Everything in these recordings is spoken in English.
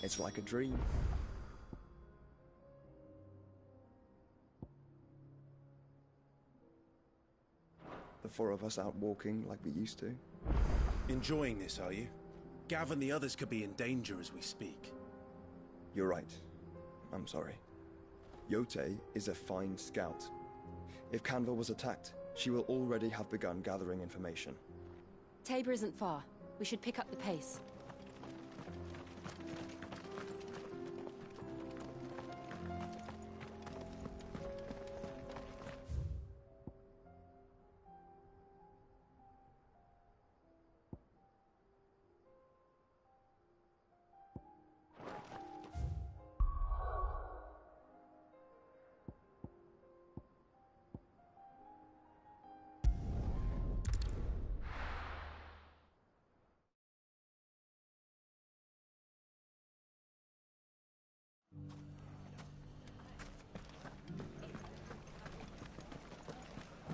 It's like a dream. The four of us out walking like we used to. Enjoying this, are you? Gav and the others could be in danger as we speak. You're right. I'm sorry. Yote is a fine scout. If Canville was attacked, she will already have begun gathering information. Tabor isn't far. We should pick up the pace.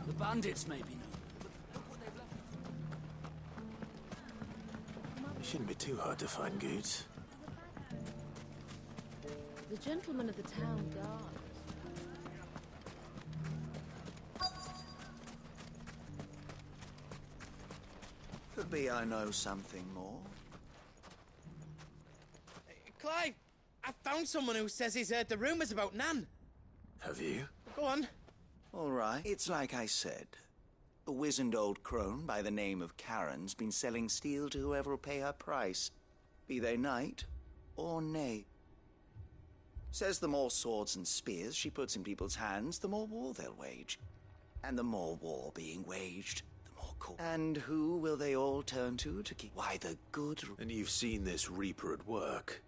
The bandits may be known. It shouldn't be too hard to find goods. The gentleman of the town guard. Could be I know something more. Clive, I found someone who says he's heard the rumours about Nan. Have you? Go on. All right, it's like I said. A wizened old crone by the name of Karen's been selling steel to whoever will pay her price, be they knight or knave. Says the more swords and spears she puts in people's hands, the more war they'll wage. And the more war being waged, the more cool. And who will they all turn to keep? Why, the good... And you've seen this Reaper at work?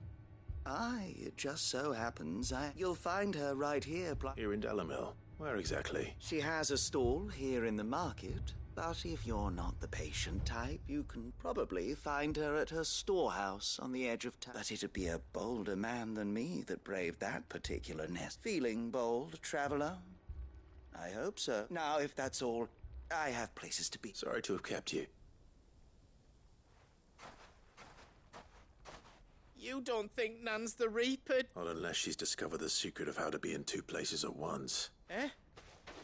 Aye, it just so happens you'll find her right here. Here in Delamil? Where exactly? She has a stall here in the market, but if you're not the patient type, you can probably find her at her storehouse on the edge of town. But it'd be a bolder man than me that braved that particular nest. Feeling bold, traveler? I hope so. Now, if that's all, I have places to be. Sorry to have kept you. You don't think Nan's the Reaper? Not unless she's discovered the secret of how to be in two places at once. Eh?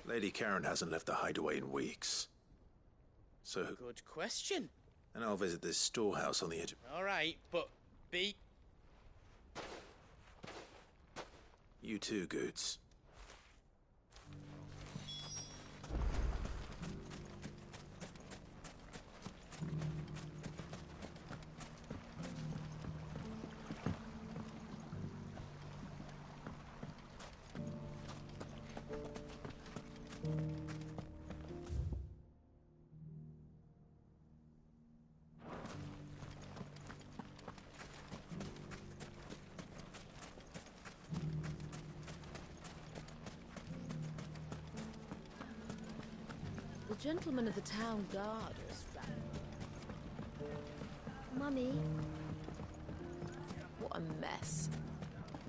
Lady Karen hasn't left the hideaway in weeks. So... Good question. And I'll visit this storehouse on the edge of... All right, but be... You too, Goods. The gentleman of the town guard is back. Mummy. What a mess.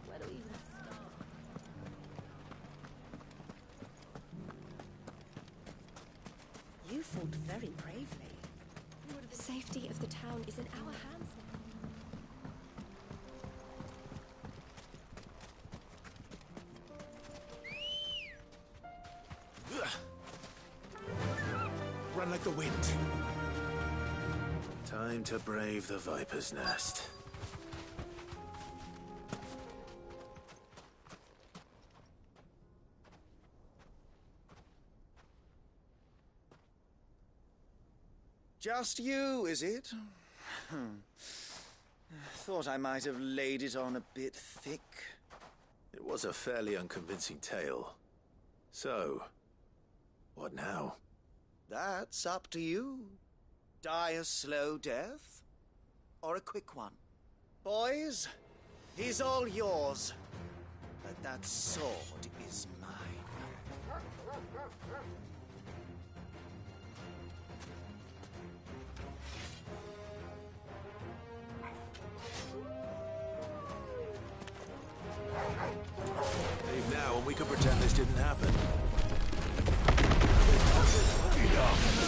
Where do we even start? You fought very bravely. The safety of the town is in our hands now. Run like the wind. Time to brave the Viper's Nest. Just you, is it? Thought I might have laid it on a bit thick. It was a fairly unconvincing tale. So, what now? That's up to you. Die a slow death, or a quick one. Boys, he's all yours. But that sword is mine. Leave now and we can pretend this didn't happen. Enough.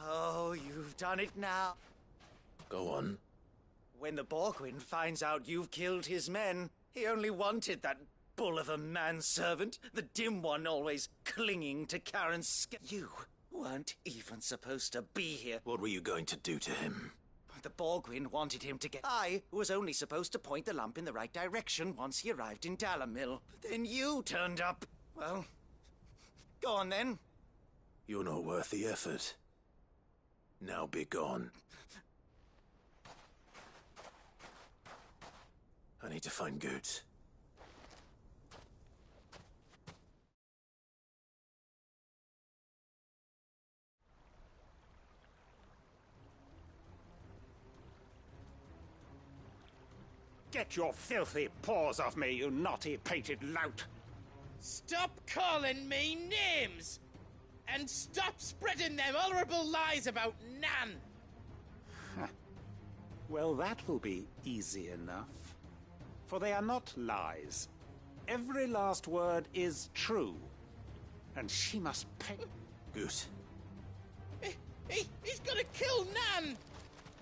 Oh, you've done it now. Go on. When the Borgwyn finds out you've killed his men, he only wanted that bull of a manservant, the dim one always clinging to Karen's You weren't even supposed to be here. What were you going to do to him? The Borgwyn wanted him to get... I was only supposed to point the lamp in the right direction once he arrived in Dalamil. Then you turned up. Well, go on then. You're not worth the effort. Now be gone. I need to find Goots. Get your filthy paws off me, you naughty-pated lout! Stop calling me names! And stop spreading them horrible lies about Nan! Well, that will be easy enough. For they are not lies. Every last word is true. And she must pay... Goose. He's gonna kill Nan!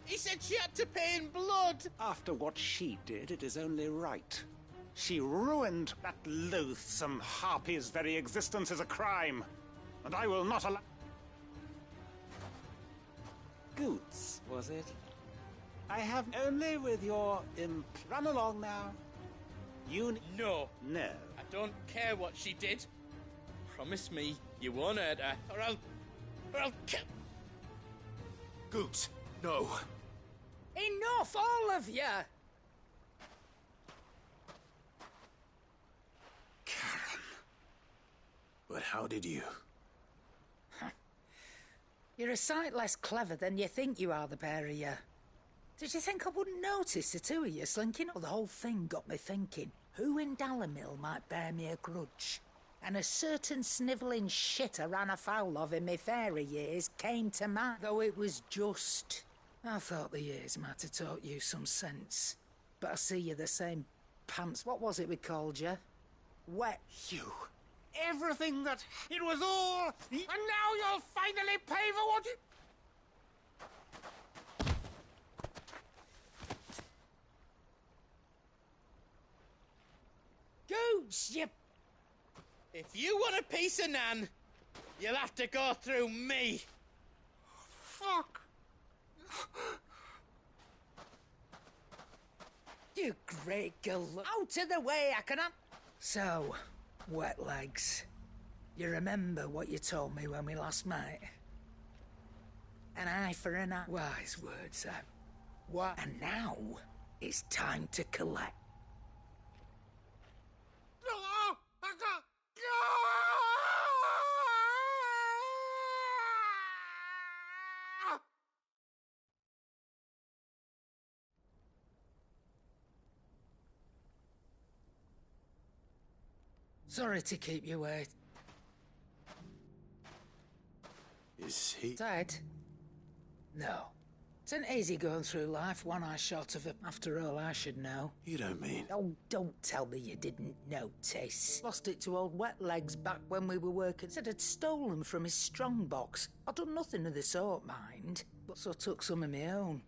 He said she had to pay in blood! After what she did, it is only right. She ruined that loathsome harpy's very existence as a crime. And I will not allow... Goots, was it? I have only with your imp... Run along now. You... No. No. I don't care what she did. Promise me you won't hurt her, or I'll kill... Goots, no. Enough, all of you! Karen. But how did you... You're a sight less clever than you think you are, the pair of you. Did you think I wouldn't notice the two of you slinking? Well, the whole thing got me thinking, who in Dalamil might bear me a grudge? And a certain snivelling shit I ran afoul of in my fairy years came to mind, though it was just... I thought the years might have taught you some sense. But I see you're the same pants. What was it we called you? Wet. You. Everything that... It was all... And now you'll finally pay for what you... Goots, you... If you want a piece of Nan, you'll have to go through me. Fuck. You great girl. Out of the way, I cannot... So, wet legs. You remember what you told me when we last met? An eye for an eye. Wise words, that. What? And now, it's time to collect. Sorry to keep you waiting. Is he... Dead? No. It's an easy going through life, one eye short of it. After all, I should know. You don't mean... Oh, don't tell me you didn't notice. Lost it to old Wet Legs back when we were working. Said I'd stolen from his strongbox. I'd done nothing of the sort, mind. But so took some of my own.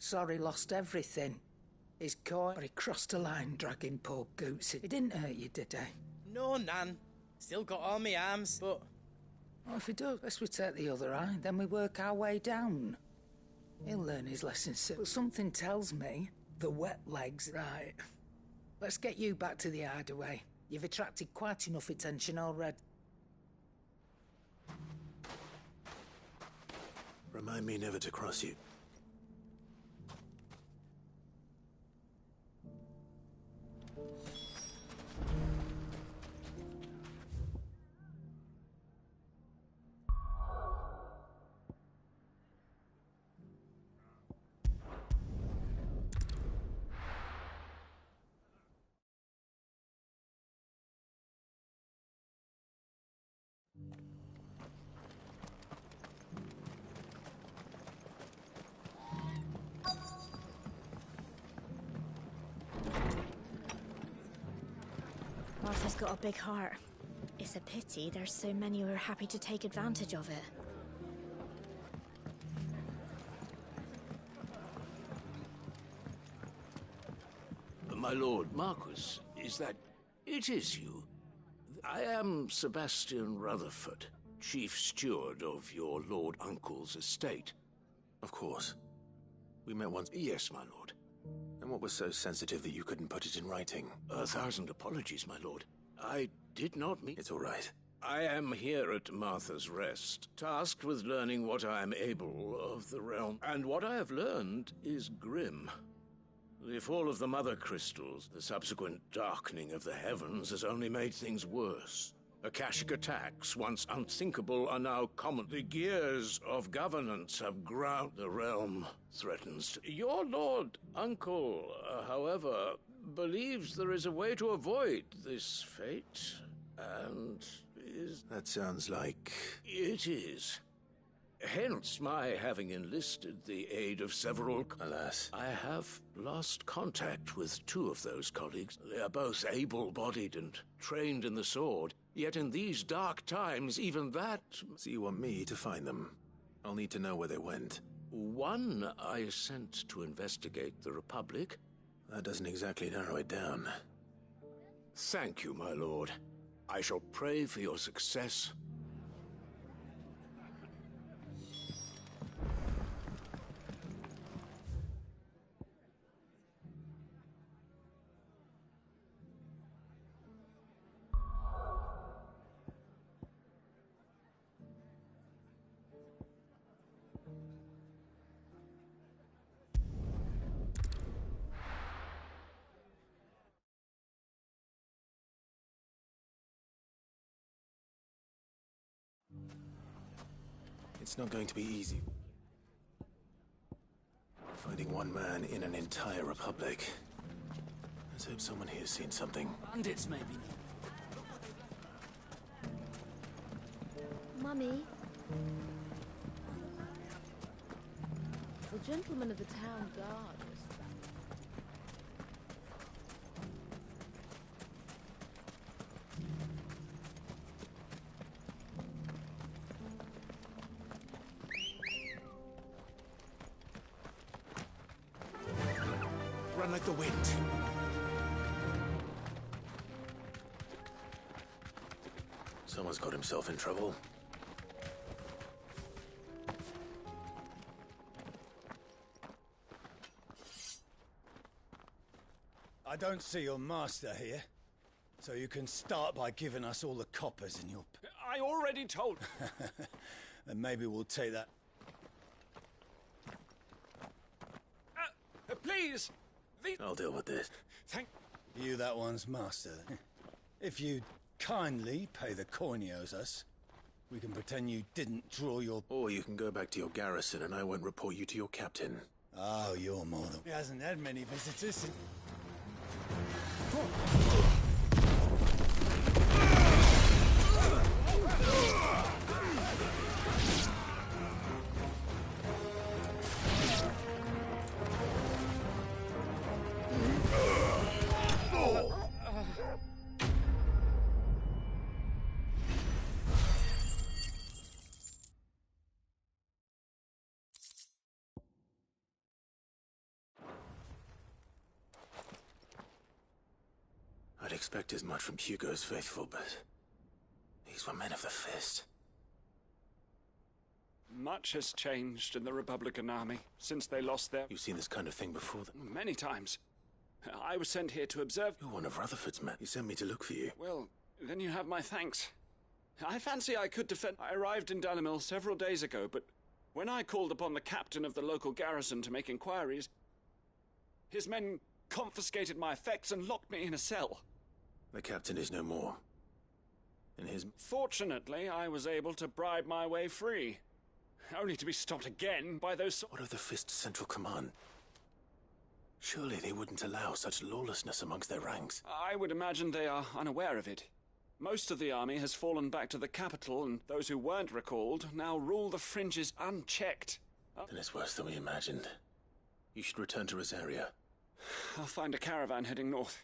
Sorry, lost everything. His coin, but he crossed a line dragging poor Goots. It didn't hurt you, did he? No, Nan. Still got all my arms, but Well, if he does, best we take the other eye, then we work our way down. He'll learn his lesson soon. But something tells me the wet leg's right. Let's get you back to the hideaway. You've attracted quite enough attention already. Remind me never to cross you. Martha's got a big heart. It's a pity there's so many who are happy to take advantage of it. My lord Marquis, is that... It is you. I am Sebastian Rutherford, chief steward of your lord uncle's estate. Of course. We met once. Yes, my lord. And what was so sensitive that you couldn't put it in writing? 1,000 apologies, my lord. I did not mean... It's all right. I am here at Martha's Rest, tasked with learning what I am able of the realm. And what I have learned is grim. The fall of the Mother Crystals, the subsequent darkening of the heavens, has only made things worse. Akashic attacks, once unthinkable, are now common. The gears of governance have ground. The realm threatens to... Your lord uncle, however, believes there is a way to avoid this fate, and is... That sounds like... It is. Hence my having enlisted the aid of several... Alas. I have lost contact with 2 of those colleagues. They are both able-bodied and trained in the sword. Yet in these dark times, even that... So you want me to find them? I'll need to know where they went. One I sent to investigate the Republic. That doesn't exactly narrow it down. Thank you, my lord. I shall pray for your success. It's not going to be easy. Finding one man in an entire republic. Let's hope someone here's seen something. Bandits, maybe. Mummy? The gentleman of the town guard was... Run like the wind. Someone's got himself in trouble. I don't see your master here, so you can start by giving us all the coppers in your... I already told... And maybe we'll take that... please! I'll deal with this. Thank... You that one's master. If you'd kindly pay the coin he owes us, we can pretend you didn't draw your... Or you can go back to your garrison and I won't report you to your captain. Oh, you're more than... He hasn't had many visitors since... I'd expect as much from Hugo's faithful, but these were men of the fist. Much has changed in the Republican army since they lost their... You've seen this kind of thing before? Many times. I was sent here to observe... You're one of Rutherford's men. He sent me to look for you. Well, then you have my thanks. I fancy I could defend... I arrived in Dalimil several days ago, but when I called upon the captain of the local garrison to make inquiries, his men confiscated my effects and locked me in a cell. The captain is no more. And his... Fortunately, I was able to bribe my way free. Only to be stopped again by those... What of the Fist Central Command? Surely they wouldn't allow such lawlessness amongst their ranks. I would imagine they are unaware of it. Most of the army has fallen back to the capital, and those who weren't recalled now rule the fringes unchecked. Then it's worse than we imagined. You should return to Rosaria. I'll find a caravan heading north.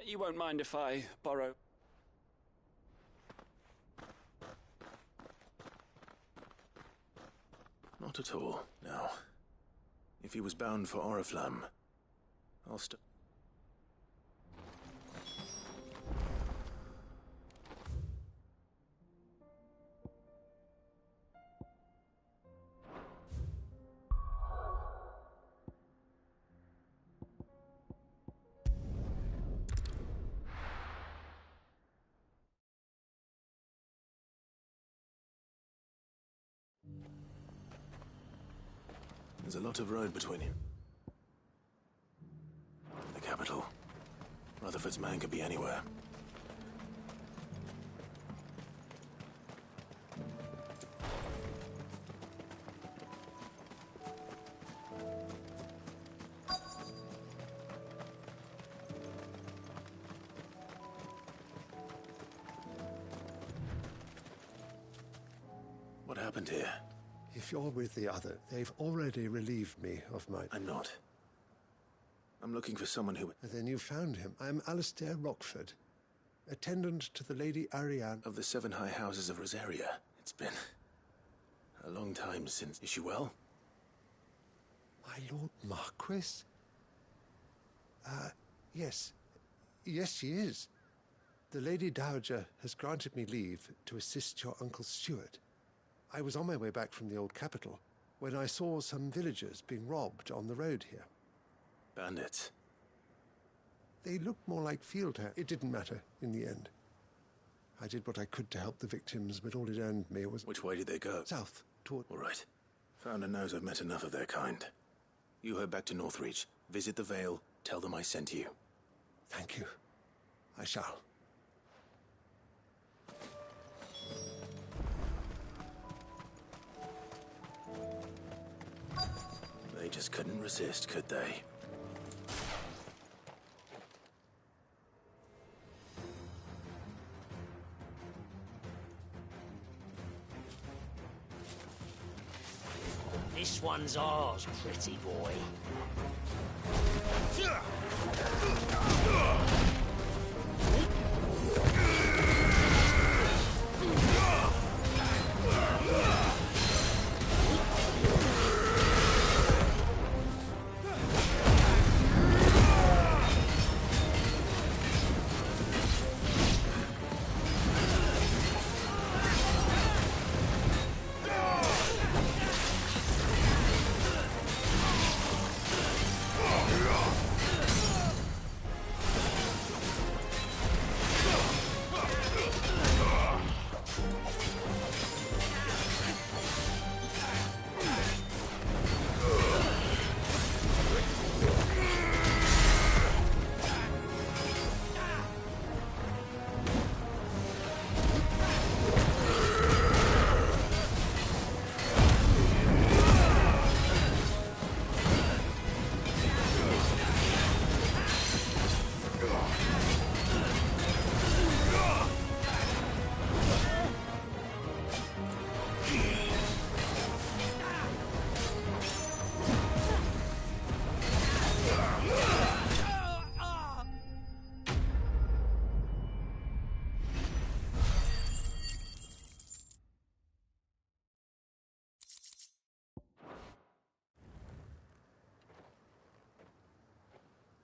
You won't mind if I borrow... Not at all. Now, if he was bound for Oriflamme, I'll There's a lot of road between him. The capital. Rutherford's man could be anywhere. What happened here? If you're with the other, they've already relieved me of my... I'm not. I'm looking for someone who... Then you found him. I'm Alistair Rockford, attendant to the Lady Ariane... Of the 7 High Houses of Rosaria. It's been a long time since... Is she well? My Lord Marquis? Yes. Yes, she is. The Lady Dowager has granted me leave to assist your Uncle Stuart. I was on my way back from the old capital when I saw some villagers being robbed on the road here. Bandits? They looked more like field hands. It didn't matter in the end. I did what I could to help the victims, but all it earned me was... Which way did they go? South, toward... All right. Founder knows I've met enough of their kind. You head back to Northreach, visit the Vale, tell them I sent you. Thank you. I shall. They just couldn't resist, could they? This one's ours, pretty boy.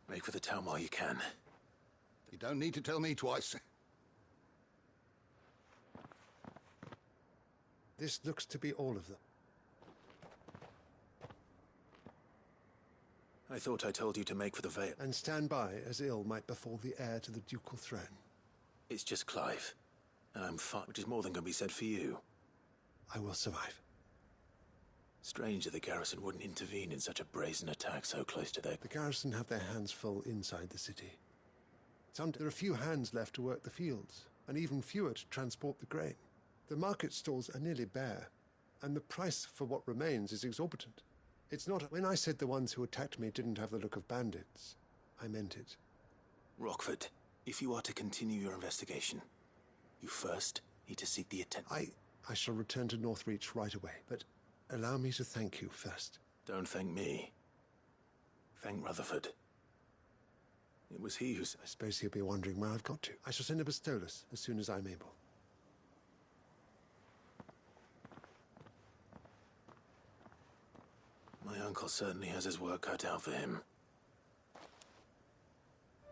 Make for the town while you can. You don't need to tell me twice. This looks to be all of them. I thought I told you to make for the Vale. And stand by as ill might befall the heir to the ducal throne. It's just Clive, and I'm fine, which is more than can be said for you. I will survive. Strange that the garrison wouldn't intervene in such a brazen attack so close to their... The garrison have their hands full inside the city. There are few hands left to work the fields, and even fewer to transport the grain. The market stalls are nearly bare, and the price for what remains is exorbitant. It's not... When I said the ones who attacked me didn't have the look of bandits, I meant it. Rockford, if you are to continue your investigation, you first need to seek the attention. I shall return to Northreach right away, but allow me to thank you first. Don't thank me. Thank Rutherford. It was he who's... I suppose he'll be wondering where I've got to. I shall send a Pistolus as soon as I'm able. My uncle certainly has his work cut out for him.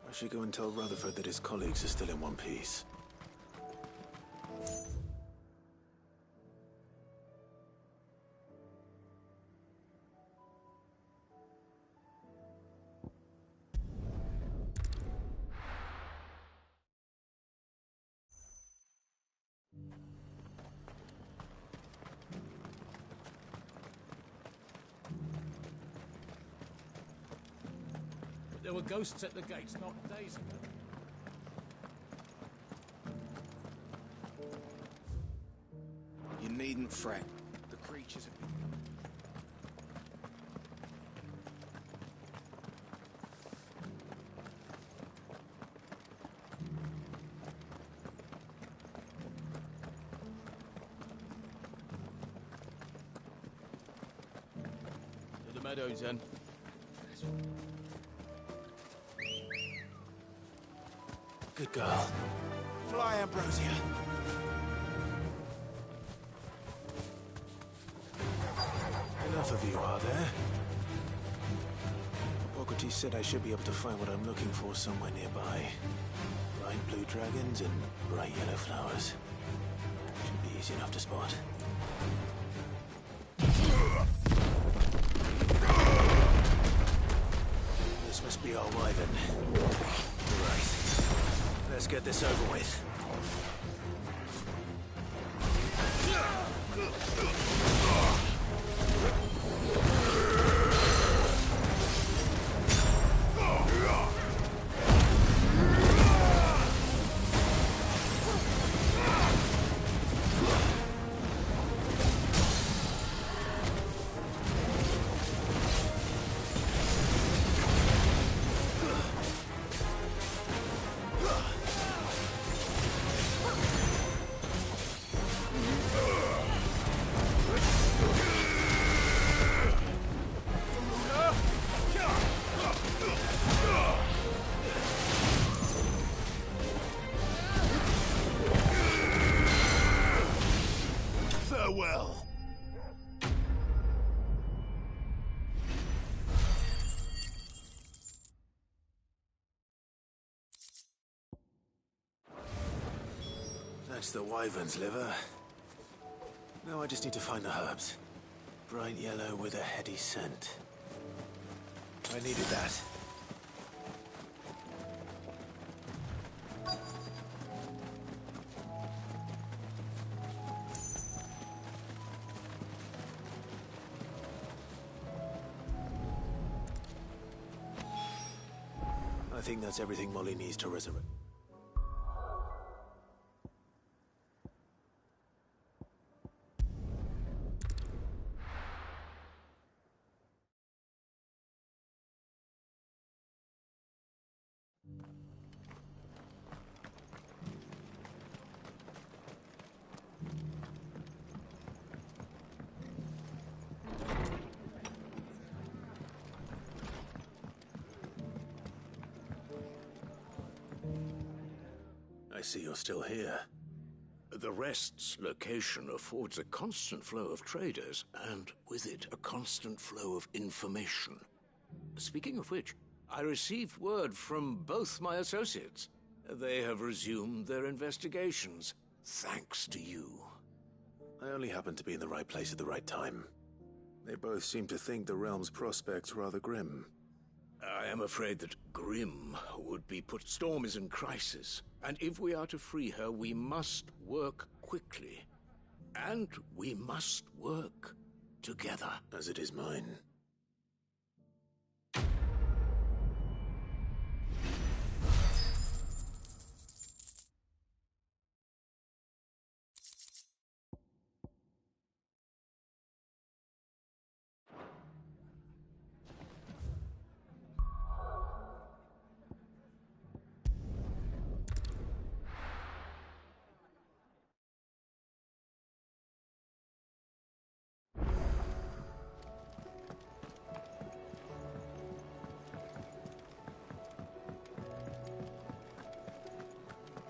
I should go and tell Rutherford that his colleagues are still in one piece. There were ghosts at the gates not days ago. You needn't fret. The creatures have been... To the meadows, then. Good girl. Fly, Ambrosia. Enough of you, are there? Hippocrates said I should be able to find what I'm looking for somewhere nearby. Bright blue dragons and bright yellow flowers. Should be easy enough to spot. This must be our wyvern. Right. Let's get this over with. Farewell. That's the wyvern's liver. Now I just need to find the herbs. Bright yellow with a heady scent. I needed that. I think that's everything Molly needs to resurrect. I see you're still here. The Rest's location affords a constant flow of traders, and with it, a constant flow of information. Speaking of which, I received word from both my associates. They have resumed their investigations, thanks to you. I only happened to be in the right place at the right time. They both seem to think the realm's prospects rather grim. I am afraid that Grim would be put. Storm is in crisis, and if we are to free her, we must work quickly. And we must work together. As it is mine.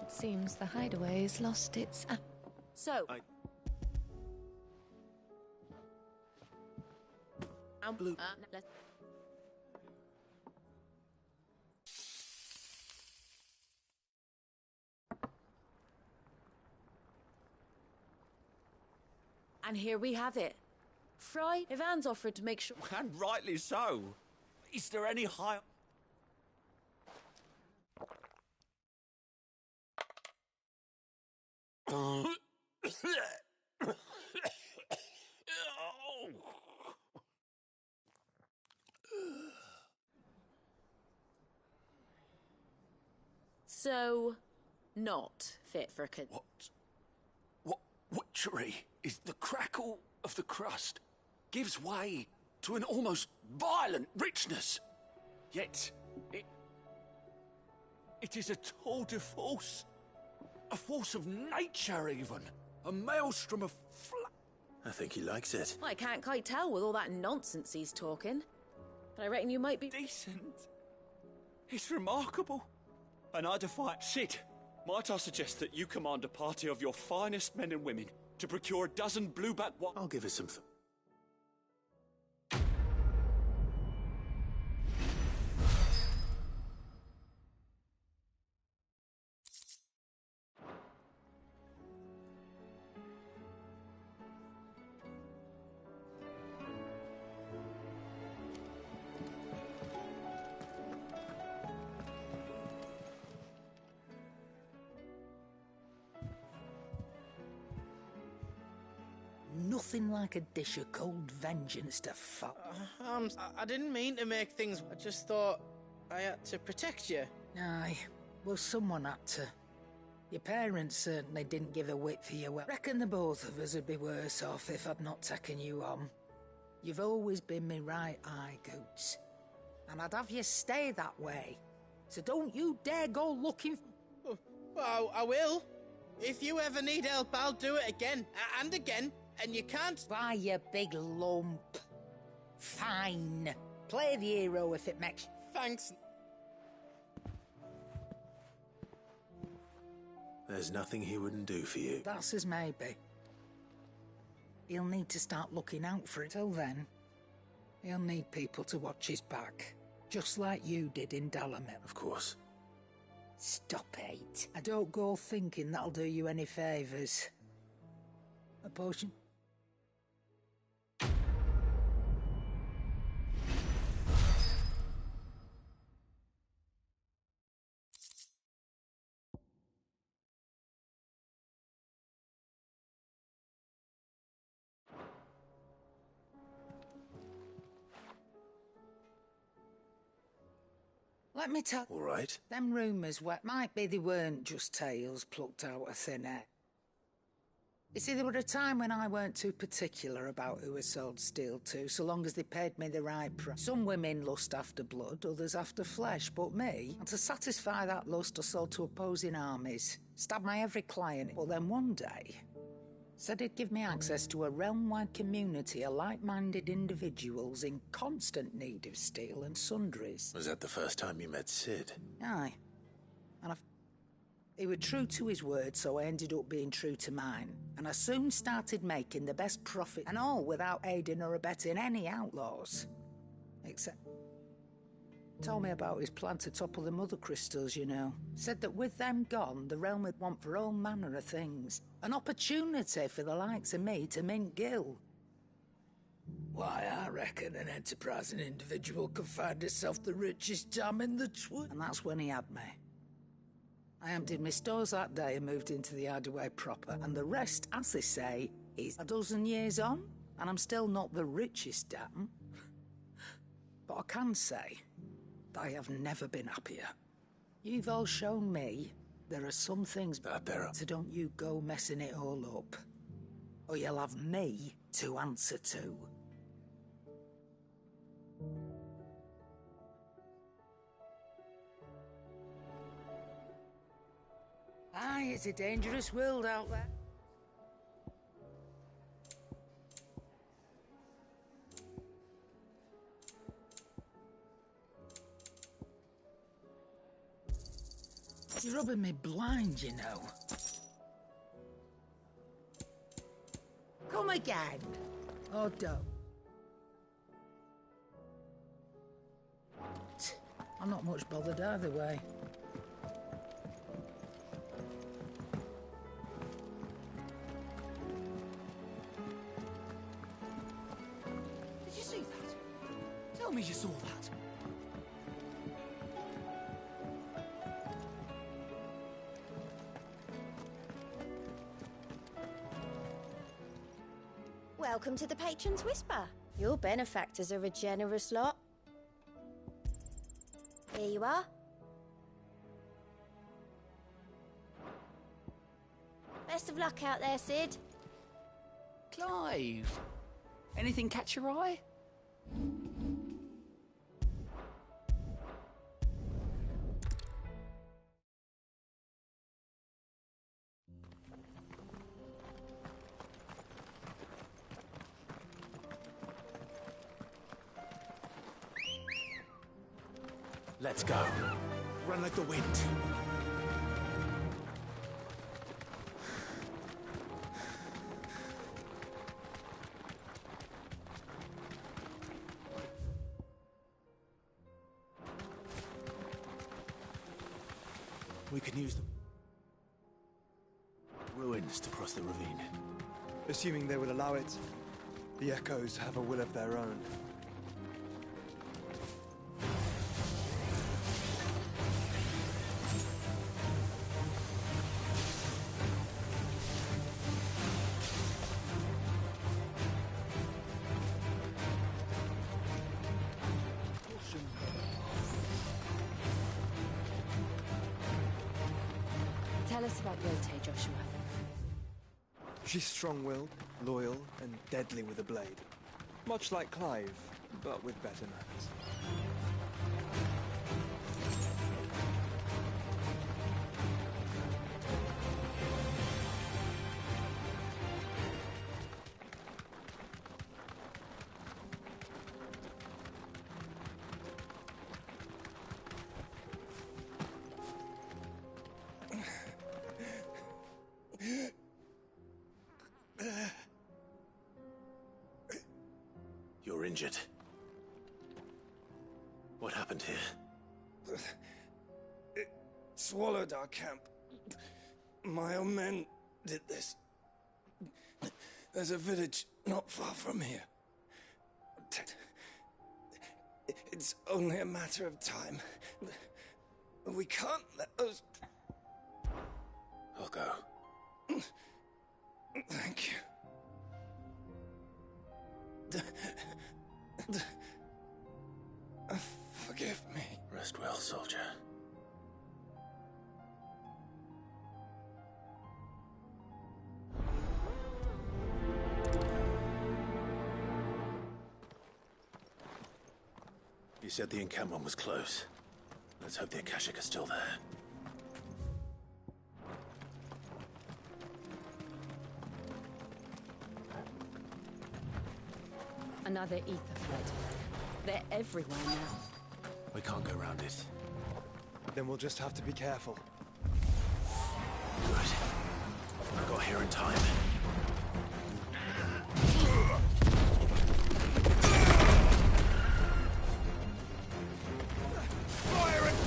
Seems the hideaway's lost its... So... I'm blue. And here we have it. Fry, Ivan's offered to make sure... And rightly so. Is there any high... So, not fit for What witchery is the crackle of the crust gives way to an almost violent richness. Yet, it is a tour de force. A force of nature, even. A maelstrom of I think he likes it. I can't quite tell with all that nonsense he's talking. But I reckon you might be... Decent. It's remarkable. And I defy... Sid, might I suggest that you command a party of your finest men and women to procure a dozen blueback... I'll give it some... Nothing like a dish of cold vengeance to fuck. I didn't mean to make things... I just thought I had to protect you. Aye, well, someone had to. Your parents certainly didn't give a whit for you. Well, reckon the both of us would be worse off if I'd not taken you on. You've always been me right eye, Goots. And I'd have you stay that way. So don't you dare go looking... Well, I will. If you ever need help, I'll do it again. And again. And you can't... Why, you big lump. Fine. Play the hero if it makes... Thanks. There's nothing he wouldn't do for you. That's as maybe. He'll need to start looking out for it. Till then, he'll need people to watch his back. Just like you did in Dalamil. Of course. Stop it. I don't go thinking that'll do you any favours. A potion? Let me tell... All right. Them rumours, might be they weren't just tales plucked out of thin air. You see, there were a time when I weren't too particular about who I sold steel to, so long as they paid me the right price. Some women lust after blood, others after flesh, but me, and to satisfy that lust, I sold to opposing armies, stabbed my every client. But then one day, said he'd give me access to a realm-wide community of like-minded individuals in constant need of steel and sundries. Was that the first time you met Sid? Aye. And he was true to his word, so I ended up being true to mine. And I soon started making the best profit, and all without aiding or abetting any outlaws. Except... Told me about his plan to topple the mother crystals, you know. Said that with them gone, the realm would want for all manner of things. An opportunity for the likes of me to mint gil. Why, I reckon an enterprising individual could find himself the richest dam in the twin. And that's when he had me. I emptied my stores that day and moved into the hideaway proper. And the rest, as they say, is a dozen years on. And I'm still not the richest dam. But I can say that I have never been happier. You've all shown me there are some things that there are. So don't you go messing it all up. Or you'll have me to answer to. Aye, it's a dangerous world out there. You're rubbing me blind, you know. Come again. Or don't. I'm not much bothered either way. Did you see that? Tell me you saw that. Welcome to the Patron's Whisper. Your benefactors are a generous lot. Here you are. Best of luck out there, Sid. Clive, anything catch your eye? Let's go. Run like the wind. We can use the ruins to cross the ravine. Assuming they will allow it, the Echoes have a will of their own. Tell us about Yote, Joshua. She's strong-willed, loyal, and deadly with a blade. Much like Clive, but with better manners. You're injured. What happened here? It swallowed our camp. My own men did this. There's a village not far from here. It's only a matter of time. We can't let those... I'll go. Thank you. Forgive me. Rest well, soldier. You said the encampment was close. Let's hope the Akashic are still there. Another ether flood. They're everywhere now. We can't go around it. Then we'll just have to be careful. Good. I got here in time. Fire and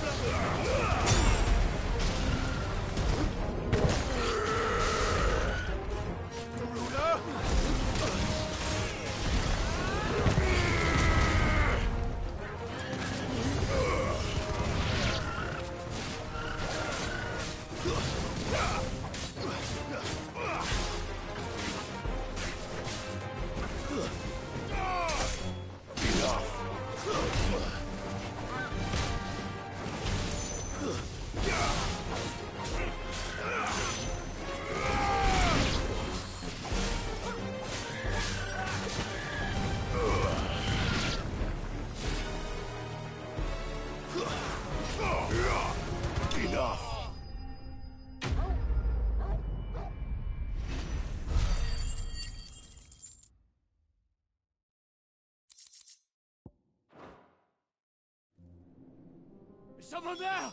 Someone there!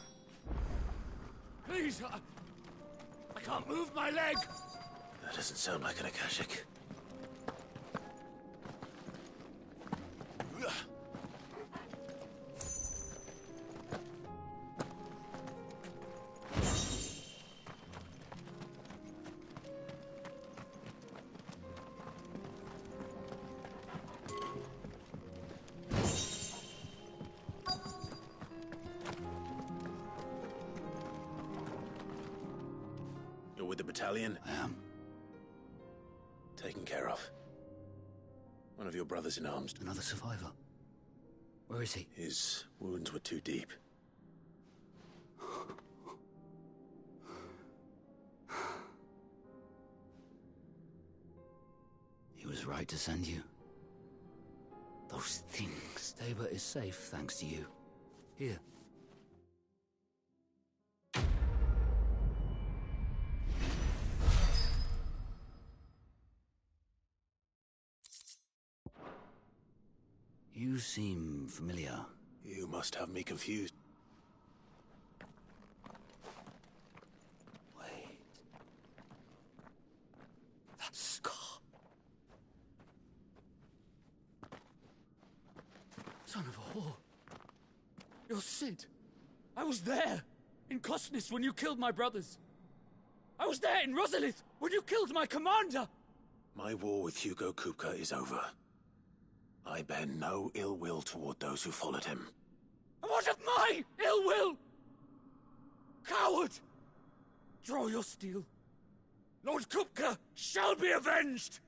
Please, I can't move my leg! That doesn't sound like an Akashic. You're with the battalion? I am. Taken care of. One of your brothers in arms. Another survivor. Where is he? His wounds were too deep. He was right to send you. Those things. Tabor is safe, thanks to you. Here. You seem familiar. You must have me confused. Wait. That scar. Son of a whore. You're Sid. I was there, in Kosnis, when you killed my brothers. I was there in Rosalith, when you killed my commander. My war with Hugo Kupka is over. I bear no ill will toward those who followed him. And what of my ill will? Coward! Draw your steel. Lord Kupka shall be avenged!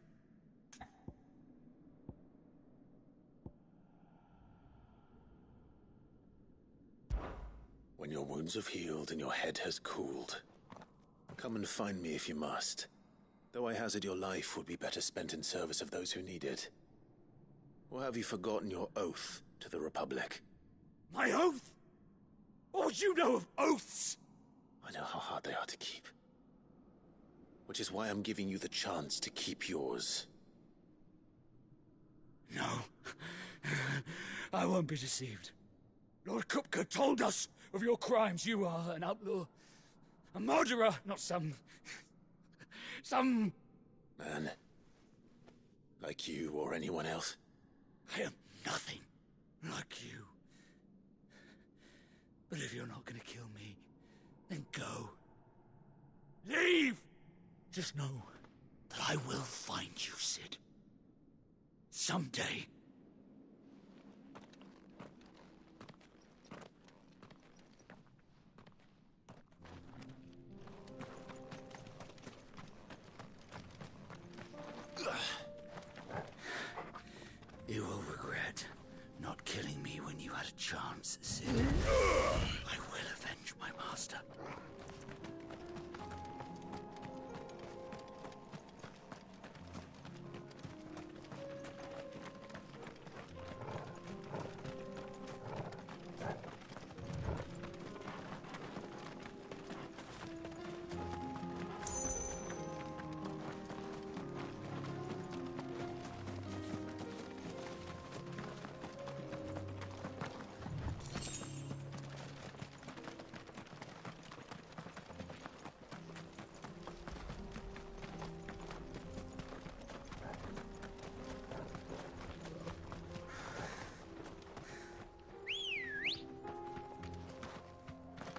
When your wounds have healed and your head has cooled, come and find me if you must. Though I hazard your life would be better spent in service of those who need it. Or have you forgotten your oath to the Republic? My oath? What would you know of oaths? I know how hard they are to keep. Which is why I'm giving you the chance to keep yours. No. I won't be deceived. Lord Kupka told us of your crimes. You are an outlaw. A murderer, not some man. Like you or anyone else. I am nothing like you. But if you're not gonna kill me, then go. Leave! Just know that I will find you, Sid. Someday. You will regret not killing me when you had a chance, Sid. I will avenge my master.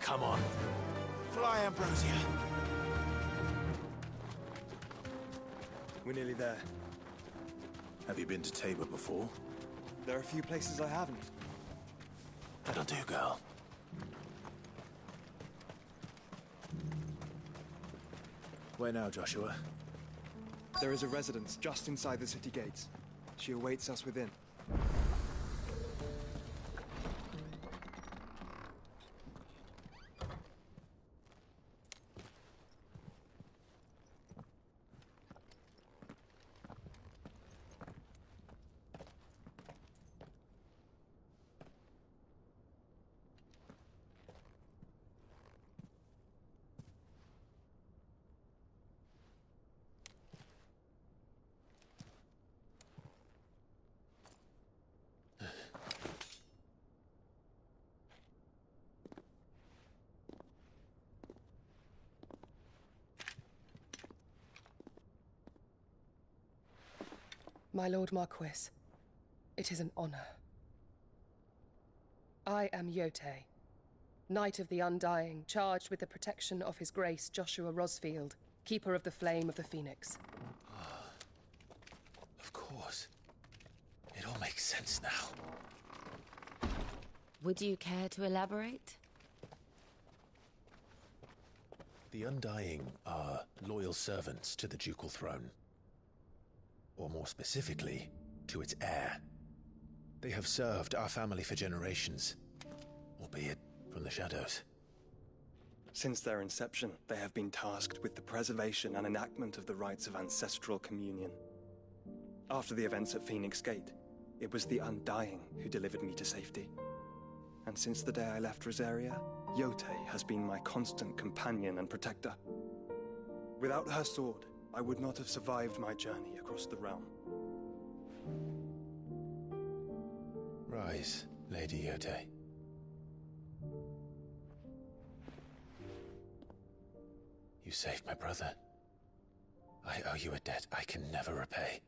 Come on. Fly, Ambrosia. We're nearly there. Have you been to Tabor before? There are a few places I haven't. That'll do, girl. Where now, Joshua? There is a residence just inside the city gates. She awaits us within. My Lord Marquis, it is an honor. I am Yotei, Knight of the Undying, charged with the protection of His Grace Joshua Rosfield, Keeper of the Flame of the Phoenix. Of course. It all makes sense now. Would you care to elaborate? The Undying are loyal servants to the ducal throne. Or more specifically, to its heir. They have served our family for generations, albeit from the shadows. Since their inception, they have been tasked with the preservation and enactment of the rites of ancestral communion. After the events at Phoenix Gate, it was the Undying who delivered me to safety. And since the day I left Rosaria, Yotei has been my constant companion and protector. Without her sword, I would not have survived my journey across the realm. Rise, Lady Yotei. You saved my brother. I owe you a debt I can never repay.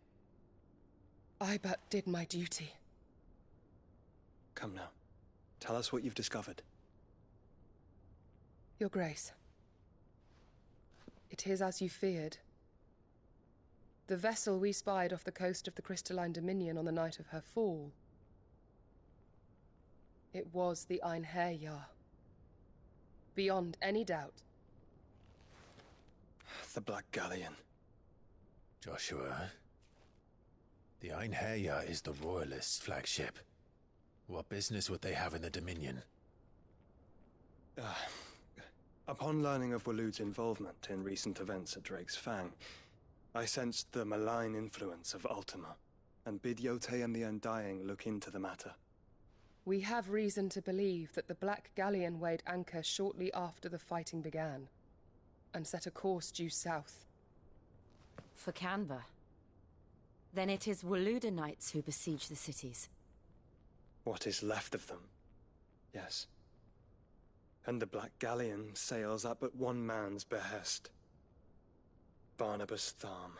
I but did my duty. Come now. Tell us what you've discovered. Your Grace. It is as you feared. The vessel we spied off the coast of the Crystalline Dominion on the night of her fall. It was the Einherjar. Beyond any doubt. The Black Galleon. Joshua, the Einherjar is the Royalists' flagship. What business would they have in the Dominion? Upon learning of Waloed's involvement in recent events at Drake's Fang, I sensed the malign influence of Ultima, and bid Yotei and the Undying look into the matter. We have reason to believe that the Black Galleon weighed anchor shortly after the fighting began, and set a course due south. For Canva. Then it is Waloed knights who besiege the cities. What is left of them, yes. And the Black Galleon sails at but one man's behest. Barnabas Tharm.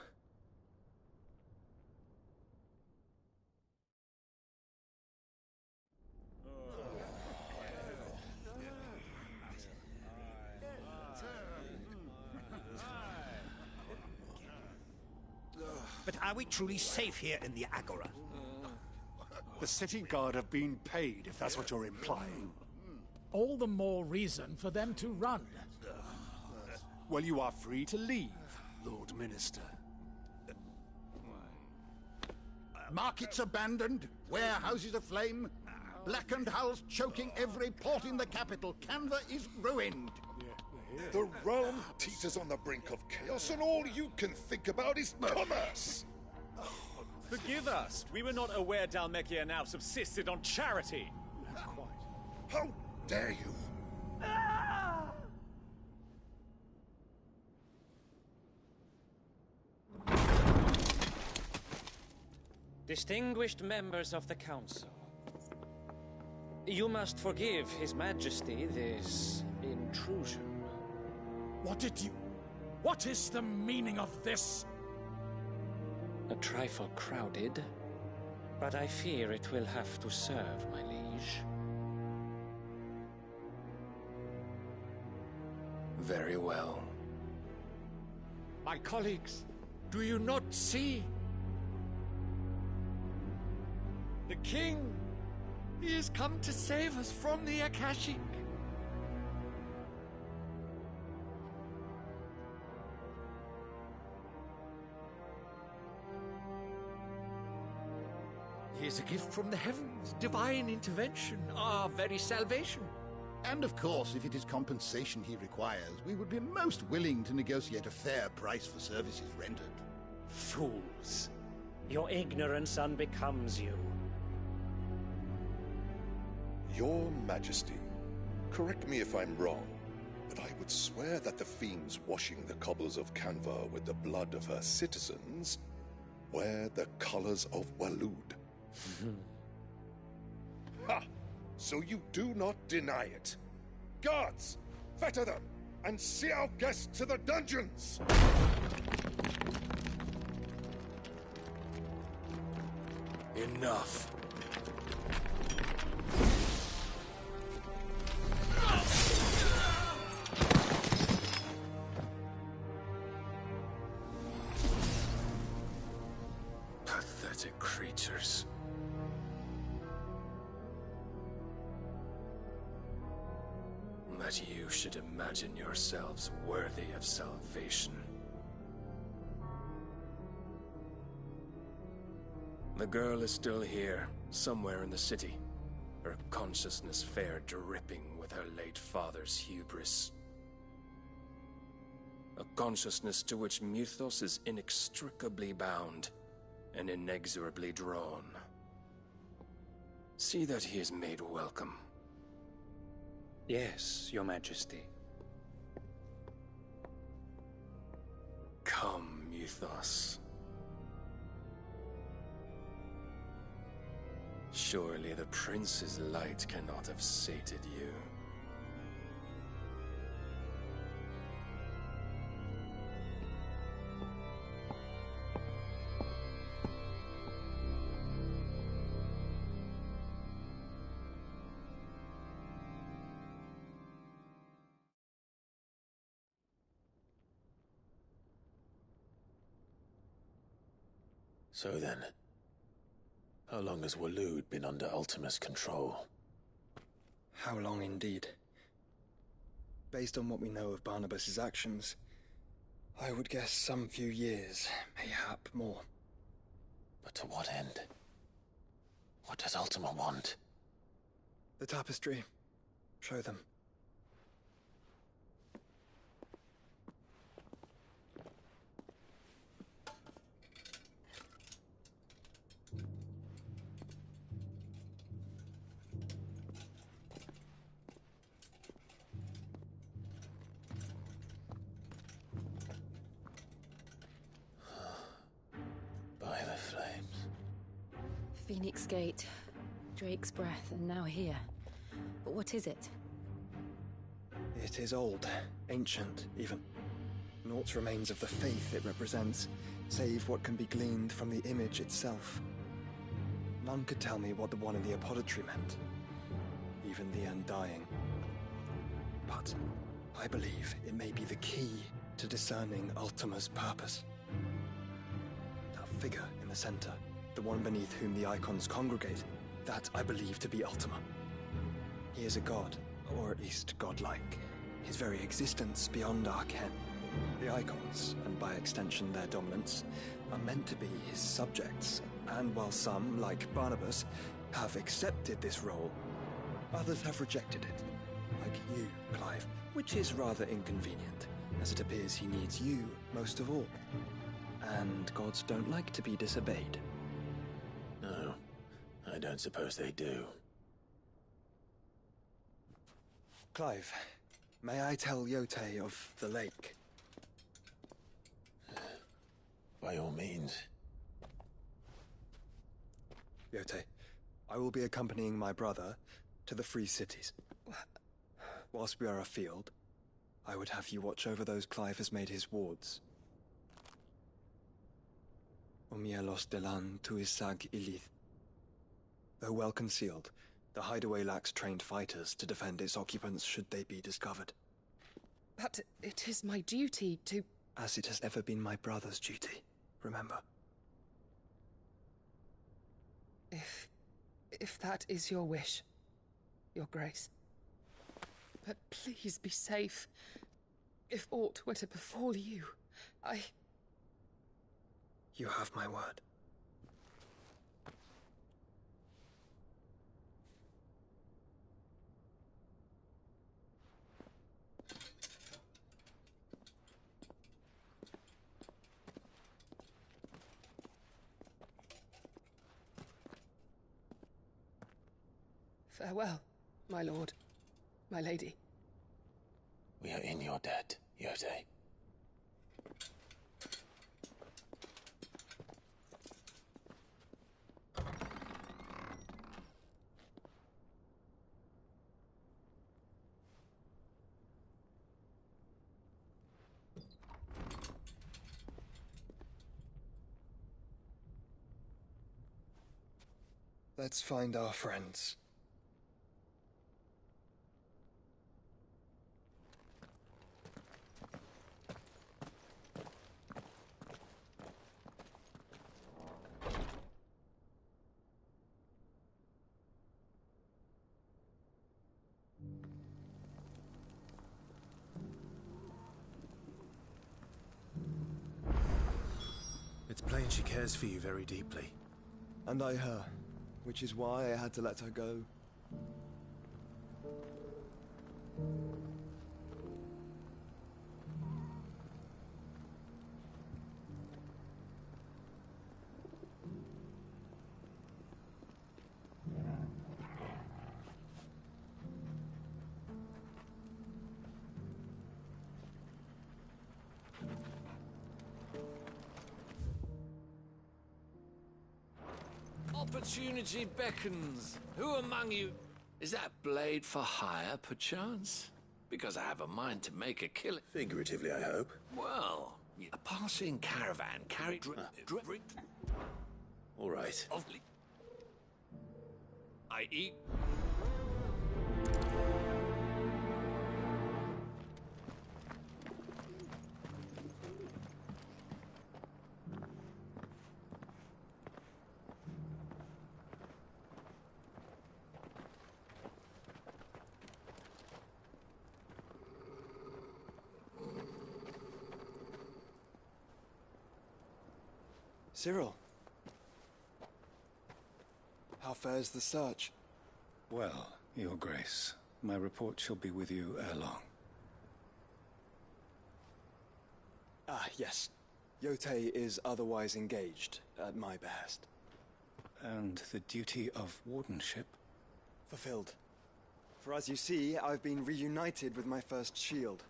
But are we truly safe here in the Agora? The city guard have been paid, if that's what you're implying. All the more reason for them to run. Well, you are free to leave, Lord Minister. Markets abandoned, warehouses aflame, blackened hulls choking every port in the capital. Canva is ruined. The realm teeters on the brink of chaos, and all you can think about is commerce. Forgive us. We were not aware Dhalmekia now subsisted on charity. How dare you? Distinguished members of the Council, you must forgive His Majesty this intrusion. What is the meaning of this? A trifle crowded, but I fear it will have to serve, my liege. Very well. My colleagues, do you not see? The King! He has come to save us from the Akashic! He is a gift from the heavens, divine intervention, our very salvation. And of course, if it is compensation he requires, we would be most willing to negotiate a fair price for services rendered. Fools! Your ignorance unbecomes you. Your Majesty, correct me if I'm wrong, but I would swear that the fiends washing the cobbles of Canva with the blood of her citizens wear the colors of Waloed. Ha! So you do not deny it. Guards, fetter them, and see our guests to the dungeons! Enough. Pathetic creatures. That you should imagine yourselves worthy of salvation. The girl is still here, somewhere in the city, her consciousness fair dripping with her late father's hubris. A consciousness to which Mythos is inextricably bound and inexorably drawn. See that he is made welcome. Yes, Your Majesty. Come, Mythos. Surely the prince's light cannot have sated you. So then, how long has Waloed been under Ultima's control? How long indeed? Based on what we know of Barnabas's actions, I would guess some few years, mayhap more. But to what end? What does Ultima want? The tapestry. Show them. By the flames. Phoenix Gate, Drake's Breath, and now here. But what is it? It is old, ancient, even. Naught remains of the faith it represents, save what can be gleaned from the image itself. None could tell me what the one in the apothecary meant, even the Undying. But I believe it may be the key to discerning Ultima's purpose. That figure in the center, the one beneath whom the icons congregate, that I believe to be Ultima. He is a god, or at least godlike. His very existence beyond our ken. The icons, and by extension their dominants, are meant to be his subjects, and while some, like Barnabas, have accepted this role, others have rejected it. Like you, Clive, which is rather inconvenient, as it appears he needs you most of all. And gods don't like to be disobeyed. No, I don't suppose they do. Clive, may I tell Yote of the lake? By all means. Yote, I will be accompanying my brother to the Free Cities. Whilst we are afield, I would have you watch over those Clive has made his wards. Umielos delan tuisag ilith. Though well concealed, the hideaway lacks trained fighters to defend its occupants should they be discovered. But it is my duty to... As it has ever been my brother's duty, remember. If that is your wish, Your Grace. But please be safe. If aught were to befall you, You have my word. Farewell, my lord, my lady. We are in your debt, Yote. Let's find our friends. It's plain she cares for you very deeply. And I her, which is why I had to let her go. Opportunity beckons. Who among you... Is that blade for hire, perchance? Because I have a mind to make a killing. Figuratively, I hope. Well, a passing caravan carried... All right. I.e. Cyril. How fares the search? Well, Your Grace, my report shall be with you ere long. Ah, yes. Yotei is otherwise engaged, at my behest. And the duty of wardenship? Fulfilled. For as you see, I've been reunited with my first shield.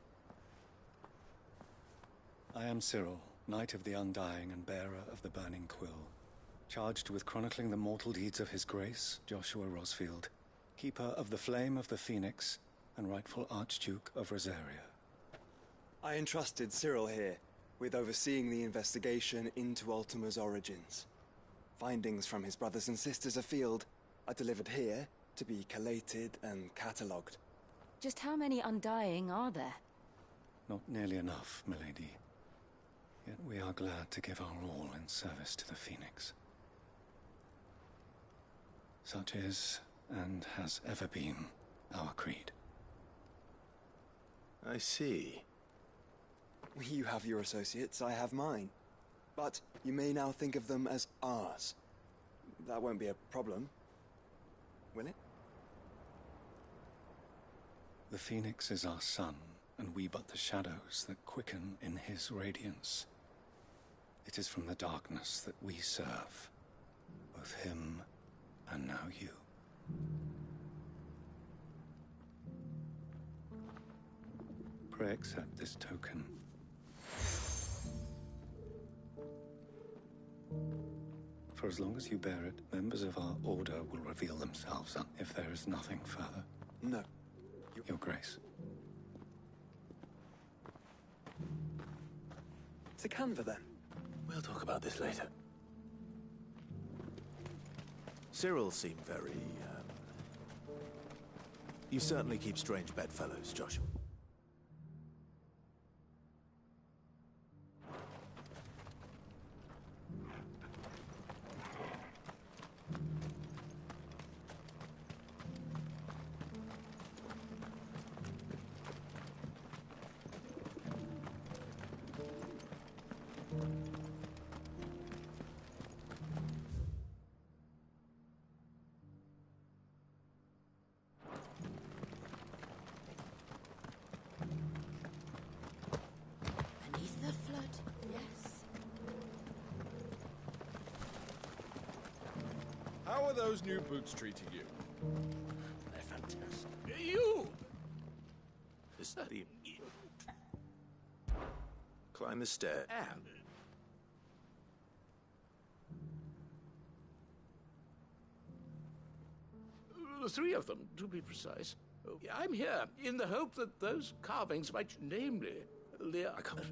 I am Cyril, Knight of the Undying and bearer of the Burning Quill, charged with chronicling the mortal deeds of His Grace, Joshua Rosfield, Keeper of the Flame of the Phoenix, and rightful Archduke of Rosaria. I entrusted Cyril here with overseeing the investigation into Ultima's origins. Findings from his brothers and sisters afield are delivered here to be collated and catalogued. Just how many Undying are there? Not nearly enough, milady. Yet we are glad to give our all in service to the Phoenix. Such is, and has ever been, our creed. I see. You have your associates, I have mine. But you may now think of them as ours. That won't be a problem, will it? The Phoenix is our sun, and we but the shadows that quicken in his radiance. It is from the darkness that we serve, both him and now you. Pray accept this token. For as long as you bear it, members of our order will reveal themselves if there is nothing further. No. Your Grace. To Canva, then? We'll talk about this later. Cyril seemed very, You certainly keep strange bedfellows, Josh. Beneath the flood, yes. How are those new boots treating you? They're fantastic. You! Is that the... Climb the stair. And... The three of them, to be precise. I'm here in the hope that those carvings might, namely, the... I can't...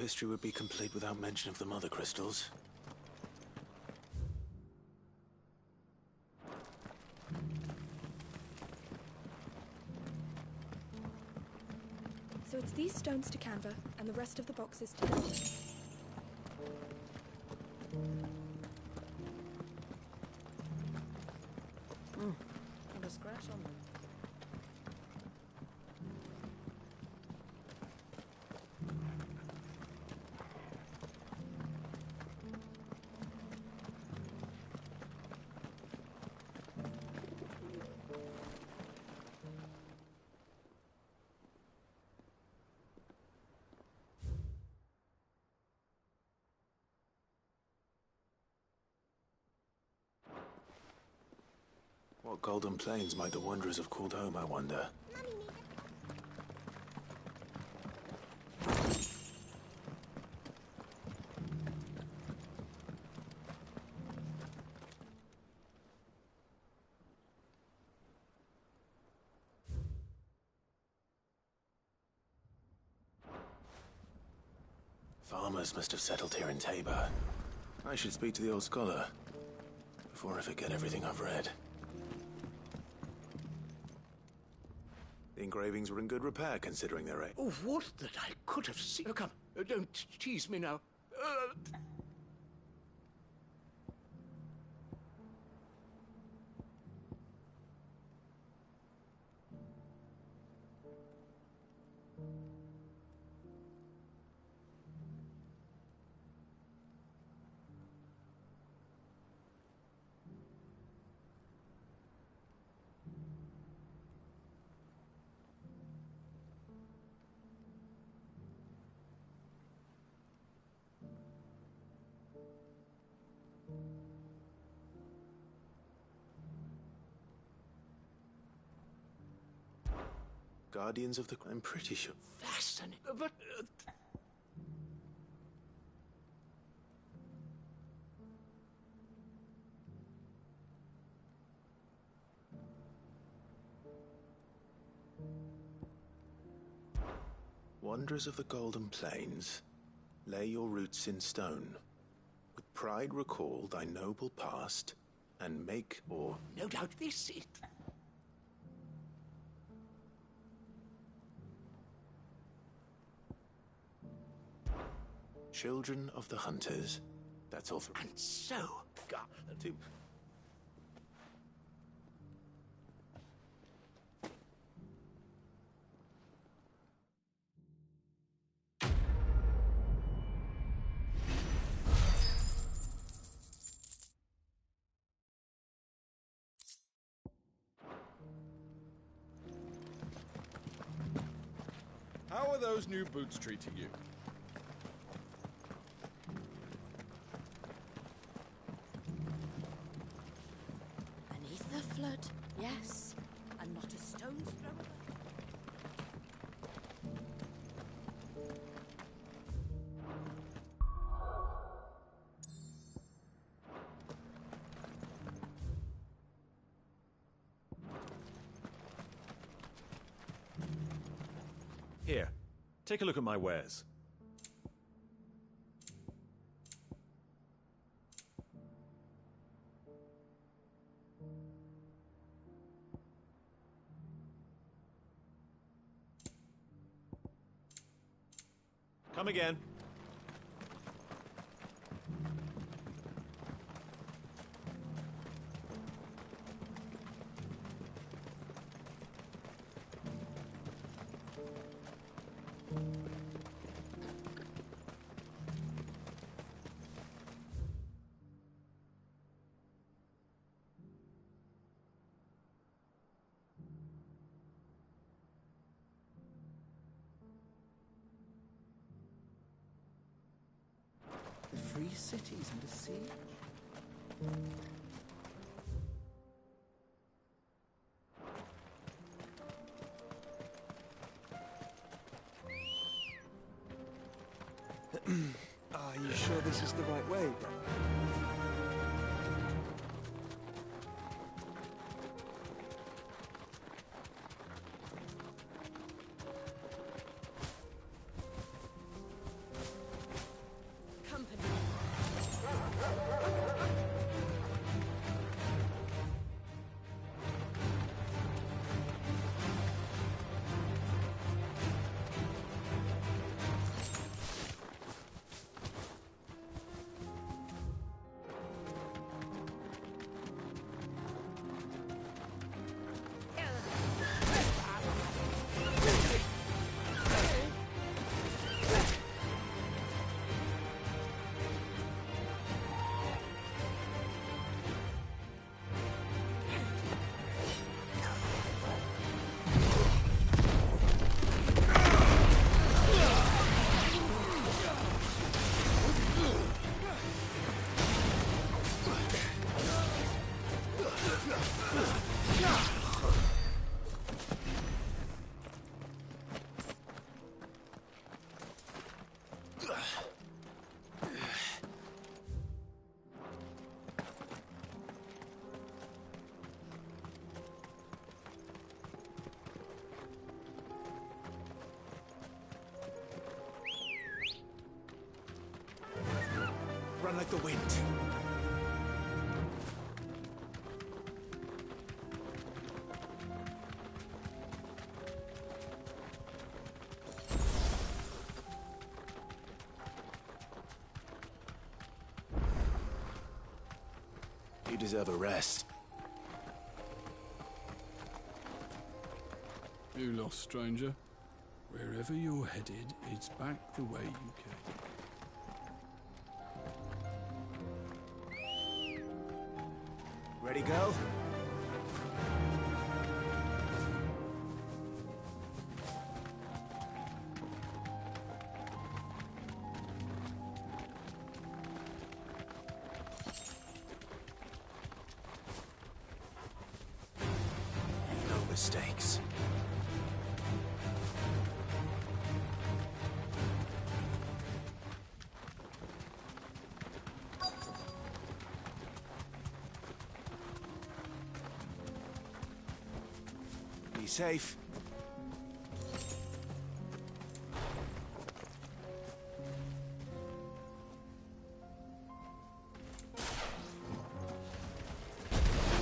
history would be complete without mention of the mother crystals. So it's these stones to Canva, and the rest of the boxes to... Got a scratch on them. What golden plains might the wanderers have called home, I wonder? Farmers must have settled here in Tabor. I should speak to the old scholar before I forget everything I've read. The engravings were in good repair, considering their age. Oh, what that I could have seen. Oh, come, don't tease me now. Guardians of the... I'm pretty sure... Fascinating, but... Wanderers of the Golden Plains, lay your roots in stone. With pride recall thy noble past, and make or... No doubt this is... Children of the Hunters. That's all for... And so... God, How are those new boots treating you? Beneath the flood, yes, and not a stone's throw away. Here, take a look at my wares. Come again. The free cities under siege? Are you sure this is the right way? like the wind. You deserve a rest. You lost, stranger. Wherever you're headed, it's back the way you came. Ready, go? No mistakes. Be safe.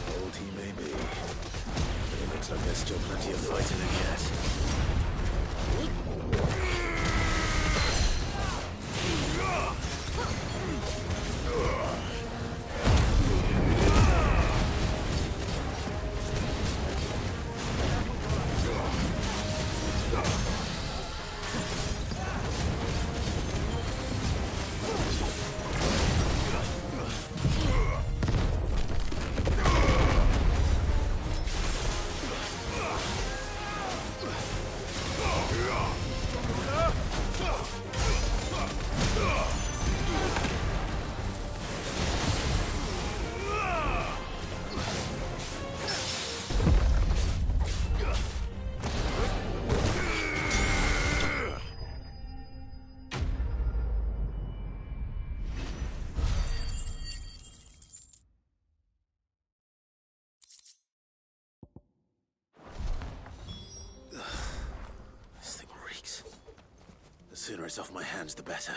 Old he may be, but it looks like there's still plenty of fighting in yet. This thing reeks. The sooner it's off my hands, the better.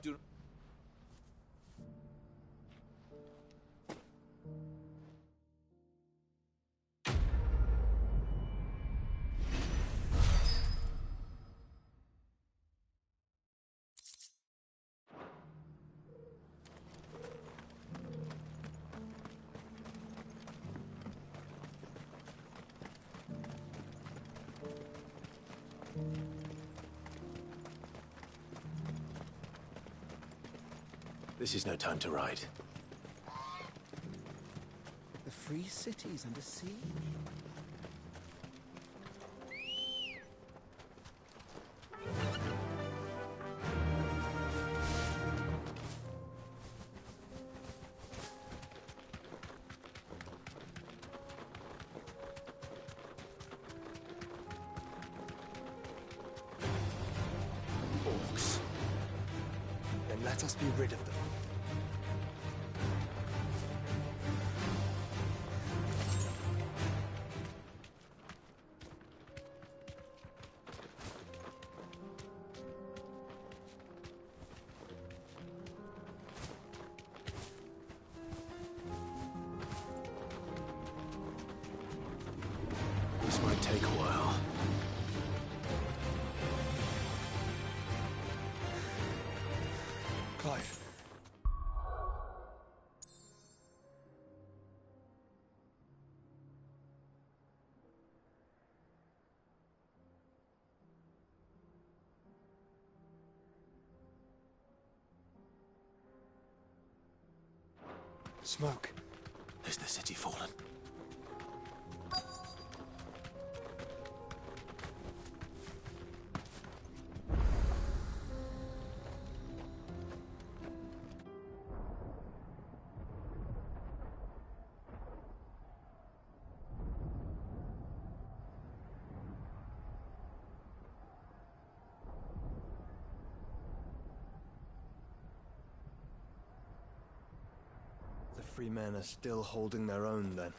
Do... This is no time to ride. The free city's under siege. Orcs. Then let us be rid of them. This might take a while. Clive. Smoke. Is the city fallen? Free men are still holding their own, then.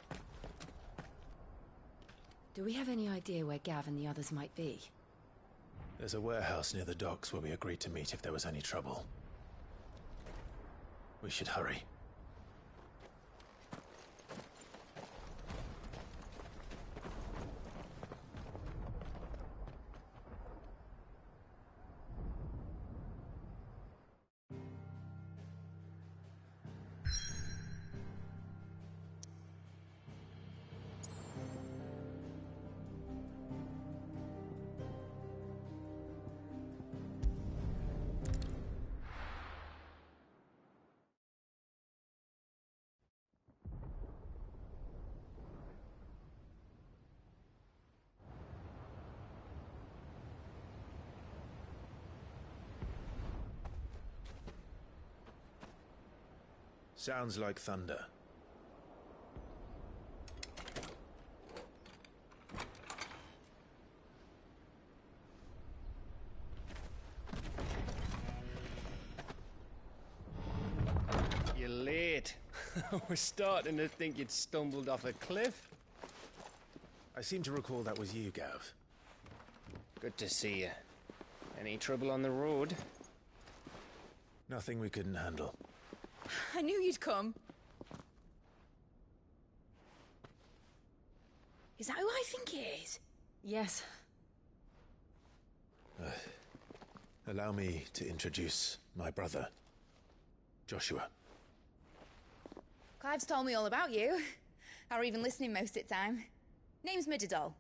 Do we have any idea where Gav and the others might be? There's a warehouse near the docks where we agreed to meet if there was any trouble. We should hurry. Sounds like thunder. You're late. We're starting to think you'd stumbled off a cliff. I seem to recall that was you, Gav. Good to see you. Any trouble on the road? Nothing we couldn't handle. I knew you'd come. Is that who I think it is? Yes. Allow me to introduce my brother, Joshua. Clive's told me all about you. Or even listening most of the time. Name's Midadol,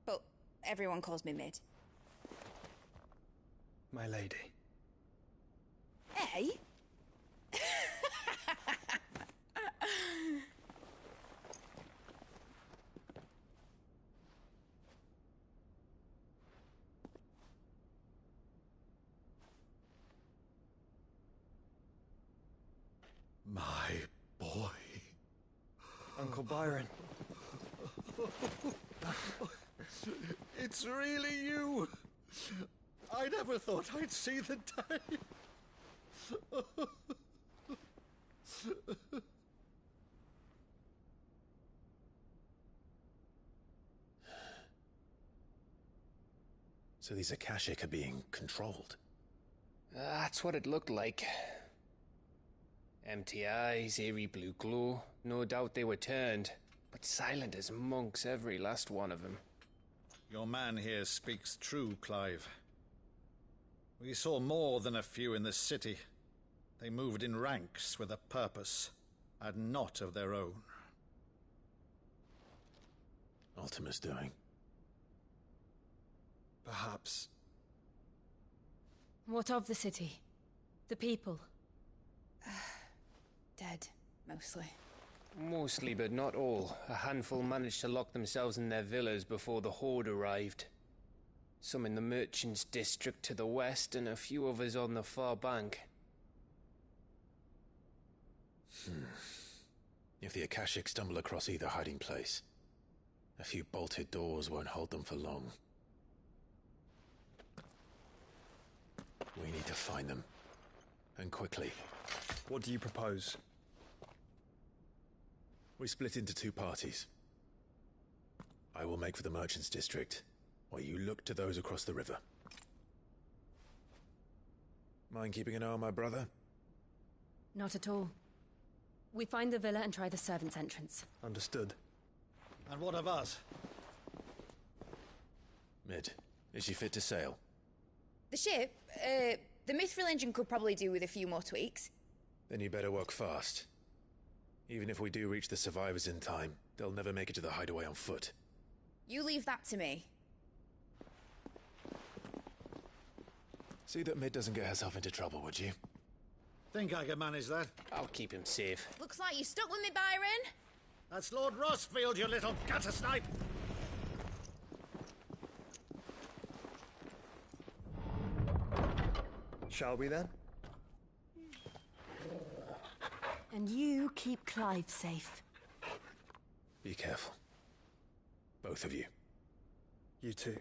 but everyone calls me Mid. My lady. Eh? My boy. Uncle Byron. It's really you. I never thought I'd see the day. So these Akashic are being controlled? That's what it looked like. Empty eyes, eerie blue glow. No doubt they were turned, but silent as monks, every last one of them. Your man here speaks true, Clive. We saw more than a few in the city. They moved in ranks with a purpose, and not of their own. Ultima's doing. Perhaps. What of the city? The people? Dead, mostly. Mostly, but not all. A handful managed to lock themselves in their villas before the Horde arrived. Some in the Merchants' District to the west, and a few others on the far bank. If the Akashic stumble across either hiding place, a few bolted doors won't hold them for long. We need to find them. And quickly. What do you propose? We split into two parties. I will make for the Merchants' District, while you look to those across the river. Mind keeping an eye on my brother? Not at all. We find the villa and try the servants' entrance. Understood. And what of us? Mid, is she fit to sail? The ship, the Mithril engine could probably do with a few more tweaks. Then you better work fast. Even if we do reach the survivors in time, they'll never make it to the hideaway on foot. You leave that to me. See that Mid doesn't get herself into trouble, would you? Think I can manage that? I'll keep him safe. Looks like you stuck with me, Byron. That's Lord Rossfield, you little gutter snipe! Shall we then? And you keep Clive safe. Be careful. Both of you. You too.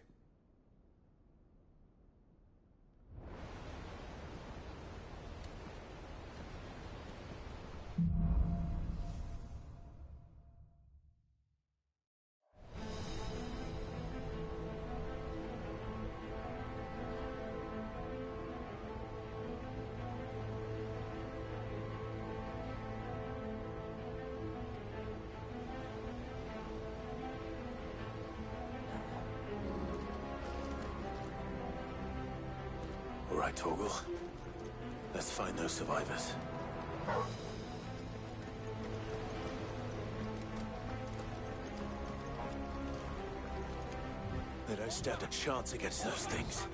right, Torgal. Let's find those survivors. They don't stand a chance against those things.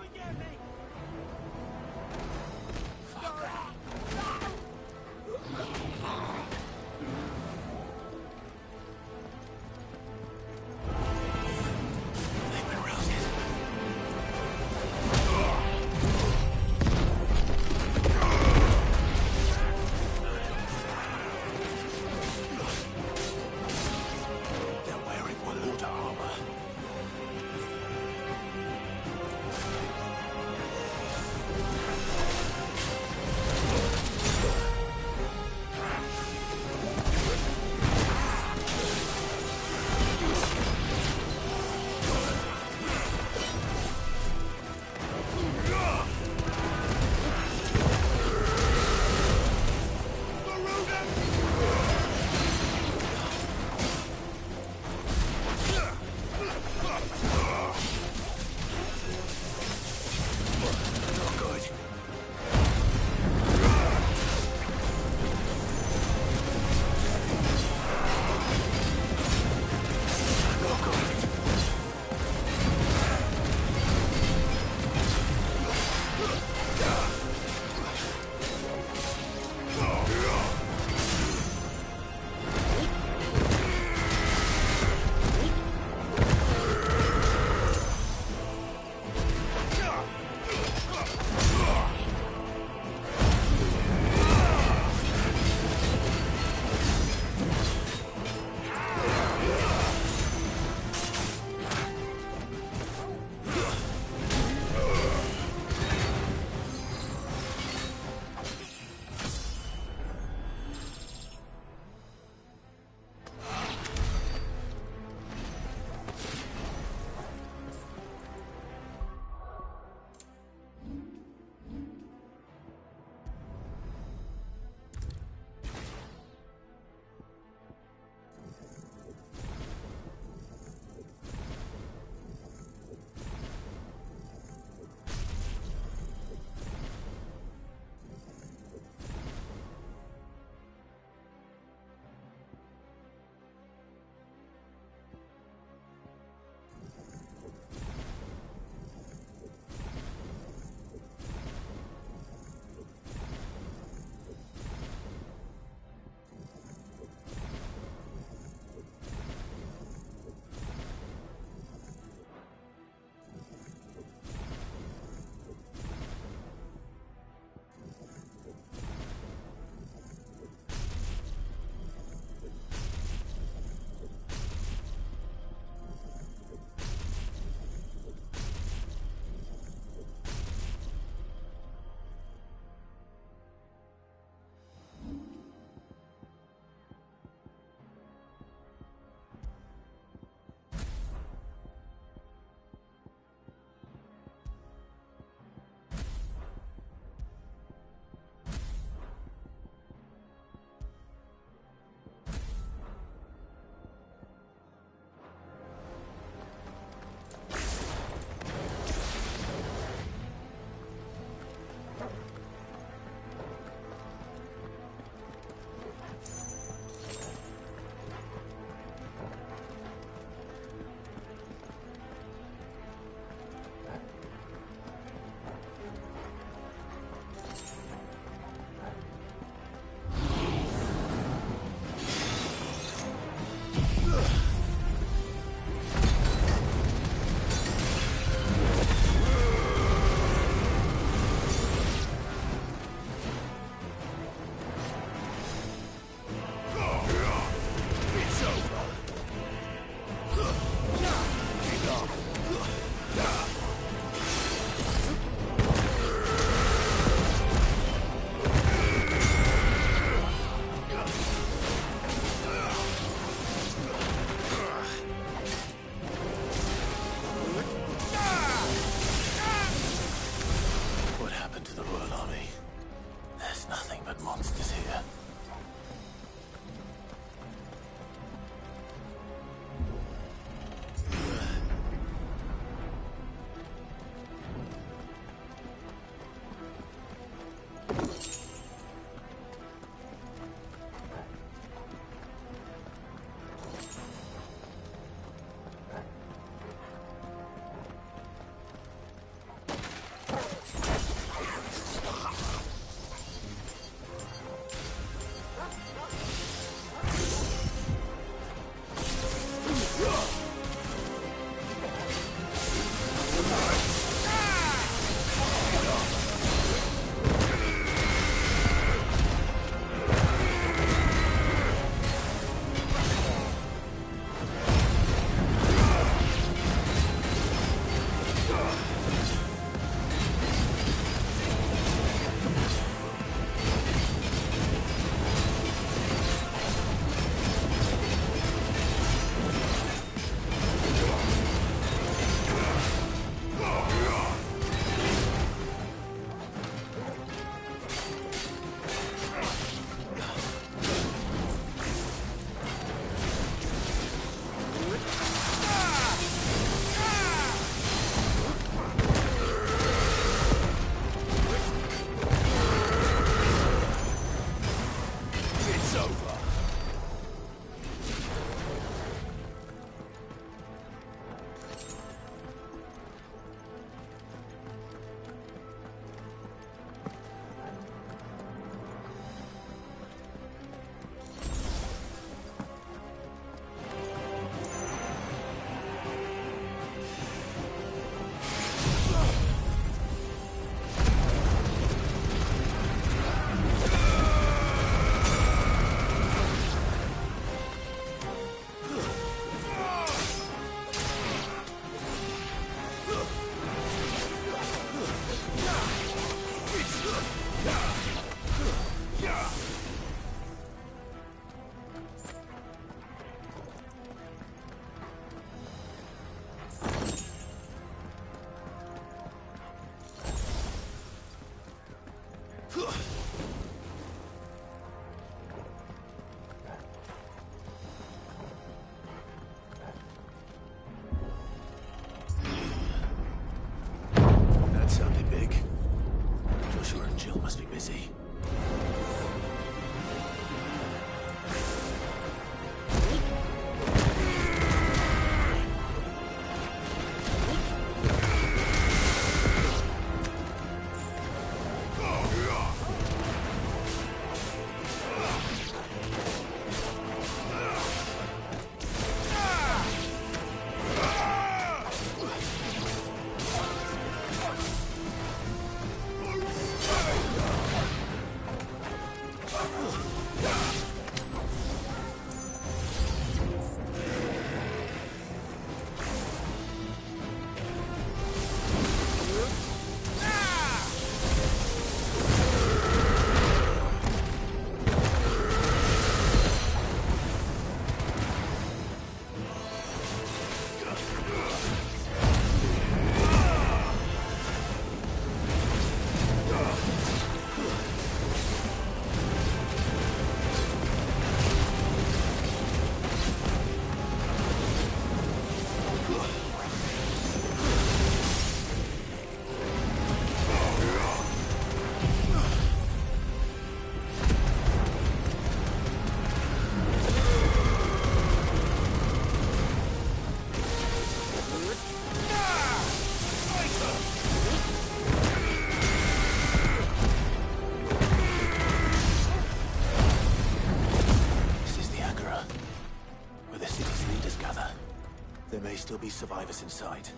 still be survivors inside.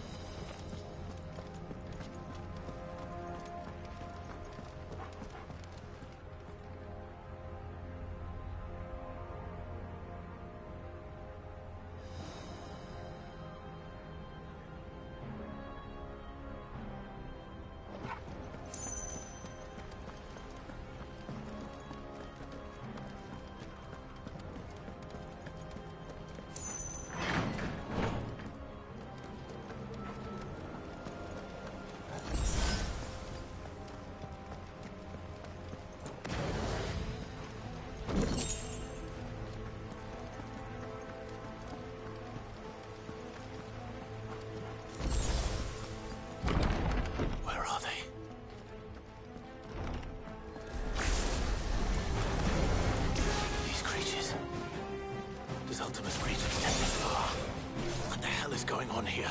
Going on here?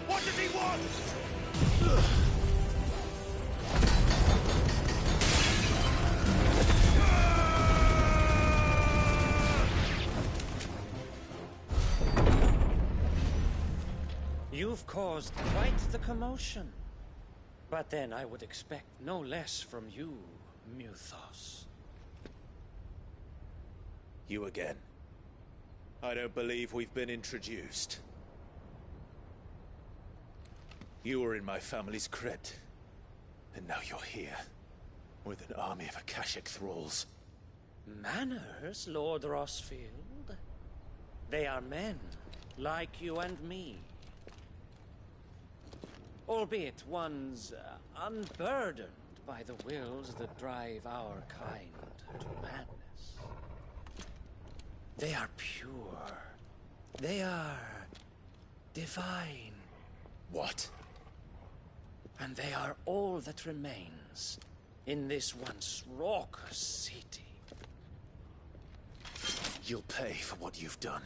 What does he want? You've caused quite the commotion. But then I would expect no less from you, Muthos. You again. I don't believe we've been introduced. You were in my family's crypt, and now you're here, with an army of Akashic thralls. Manners, Lord Rosfield? They are men, like you and me. Albeit ones unburdened by the wills that drive our kind to madness. They are pure. They are divine. What? And they are all that remains in this once raucous city. You'll pay for what you've done.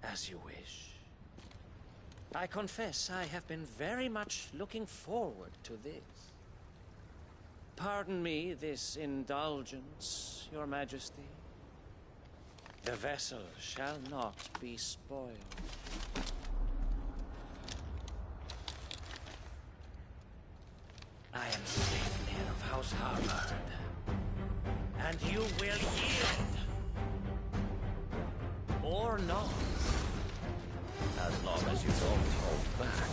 As you wish. I confess I have been very much looking forward to this. Pardon me this indulgence, Your Majesty. The vessel shall not be spoiled. I am Sleipnir of House Harvard, and you will yield. Or not. As long as you don't hold back.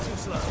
Too slow.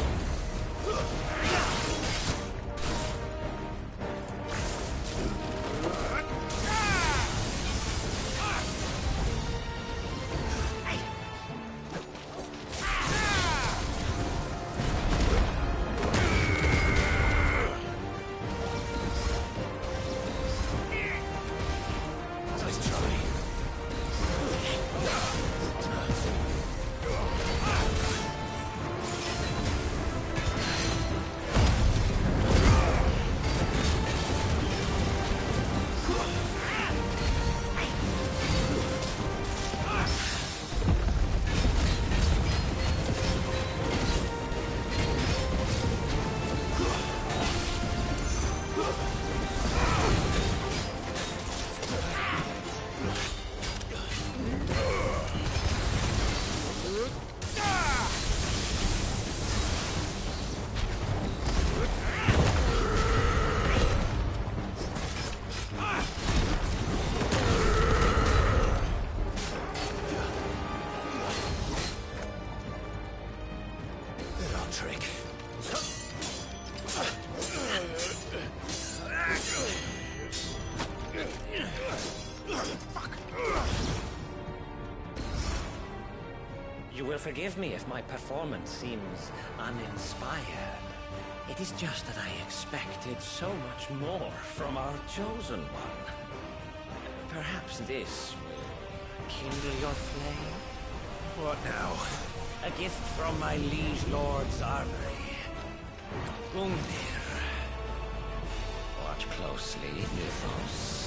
You will forgive me if my performance seems uninspired. It is just that I expected so much more from our chosen one. Perhaps this will kindle your flame? What now? A gift from my liege lord's armory. Gungnir. Watch closely, Mythos.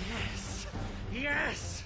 Yes! Yes!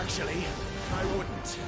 Actually, I wouldn't.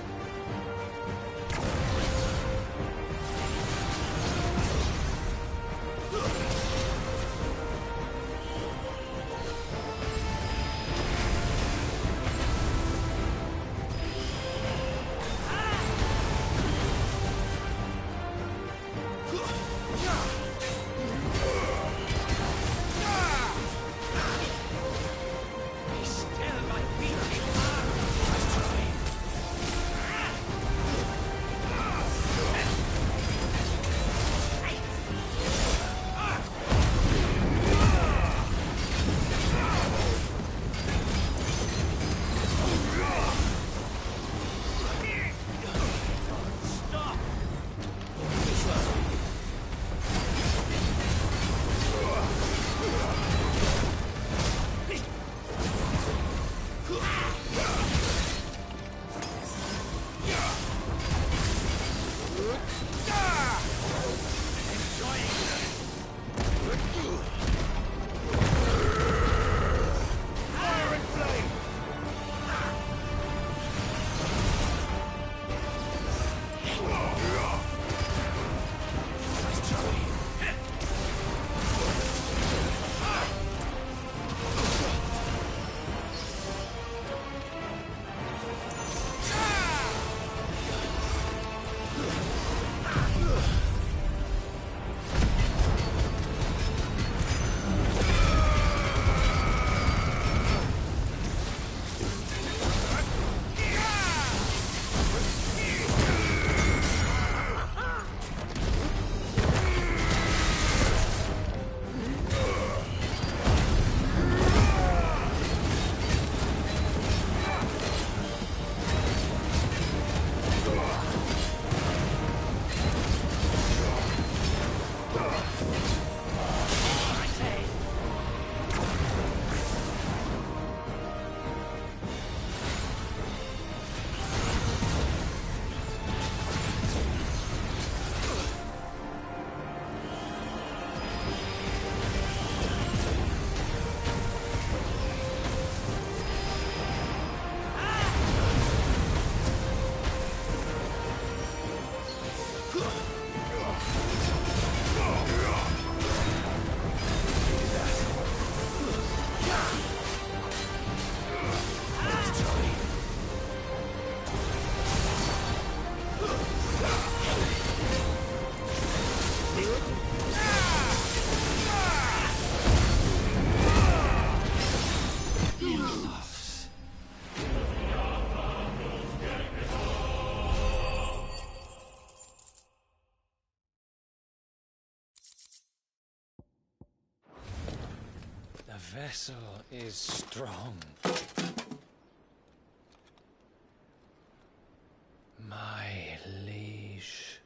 The vessel is strong. My liege.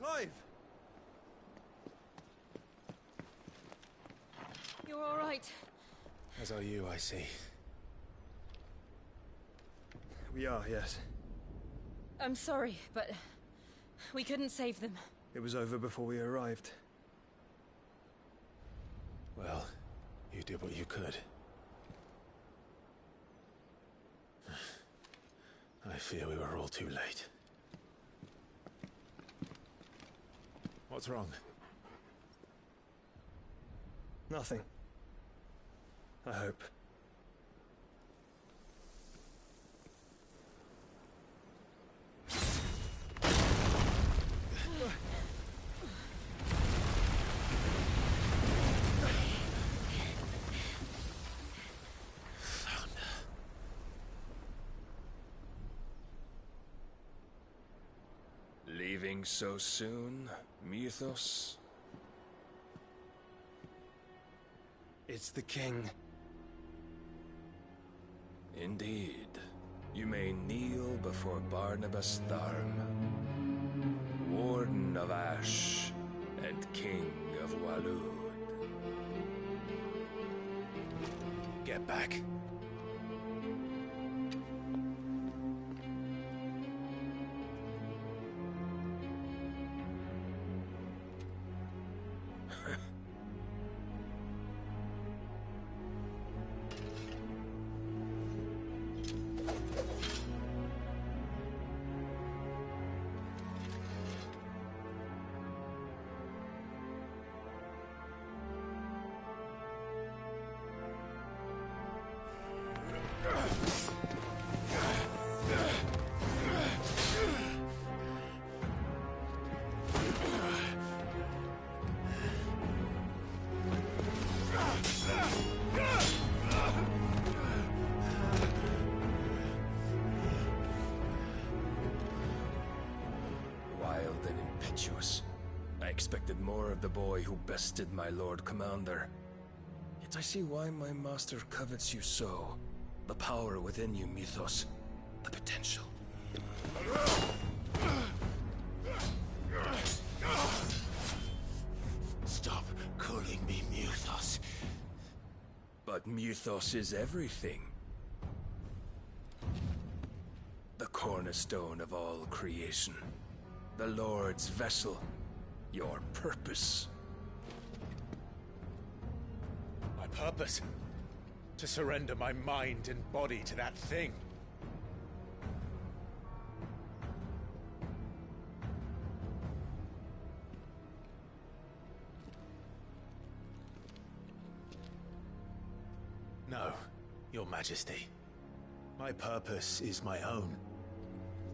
Clive! You're all right. As are you, I see. We are, yes. I'm sorry, but We couldn't save them. It was over before we arrived. Well, you did what you could. I fear we were all too late. What's wrong? Nothing. I hope. Leaving so soon, Mythos? It's the king. Indeed. You may kneel before Barnabas Tharm, Warden of Ash and King of Waloed. Get back. Wild and impetuous. I expected more of the boy who bested my Lord Commander. Yet I see why my master covets you so. The power within you, Mythos. The potential. Stop calling me Mythos. But Mythos is everything. The cornerstone of all creation. The Lord's vessel. Your purpose. My purpose? To surrender my mind and body to that thing. No, Your Majesty. My purpose is my own.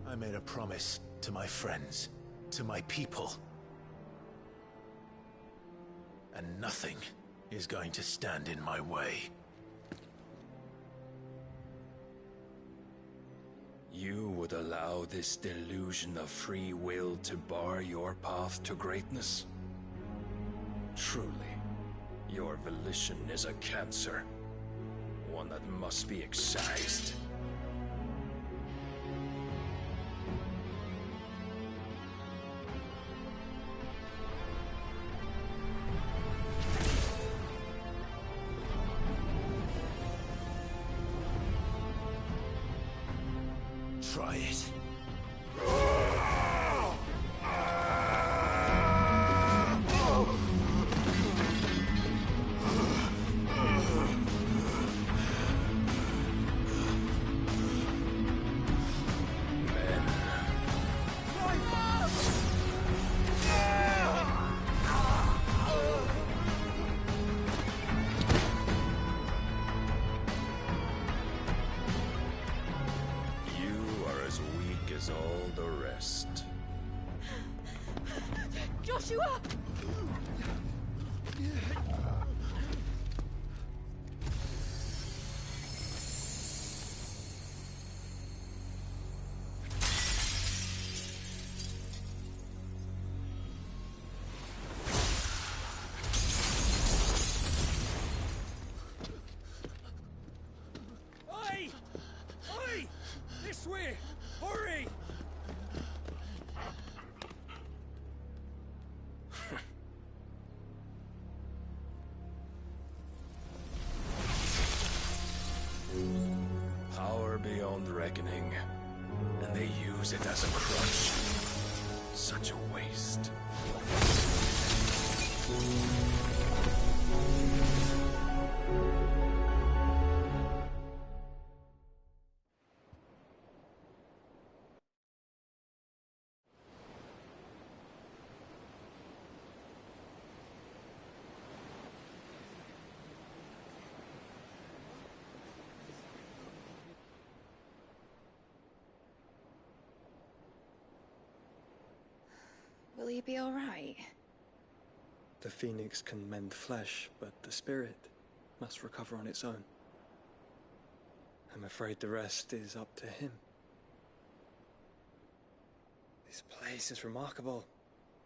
I made a promise to my friends, to my people. And nothing is going to stand in my way. You would allow this delusion of free will to bar your path to greatness? Truly, your volition is a cancer. One that must be excised. Try it. All the rest. Joshua! Oi! Oi! This way! Hurry! Power beyond reckoning, and they use it as a crutch. Such a waste. Will he be all right? The phoenix can mend flesh, but the spirit must recover on its own. I'm afraid the rest is up to him. This place is remarkable.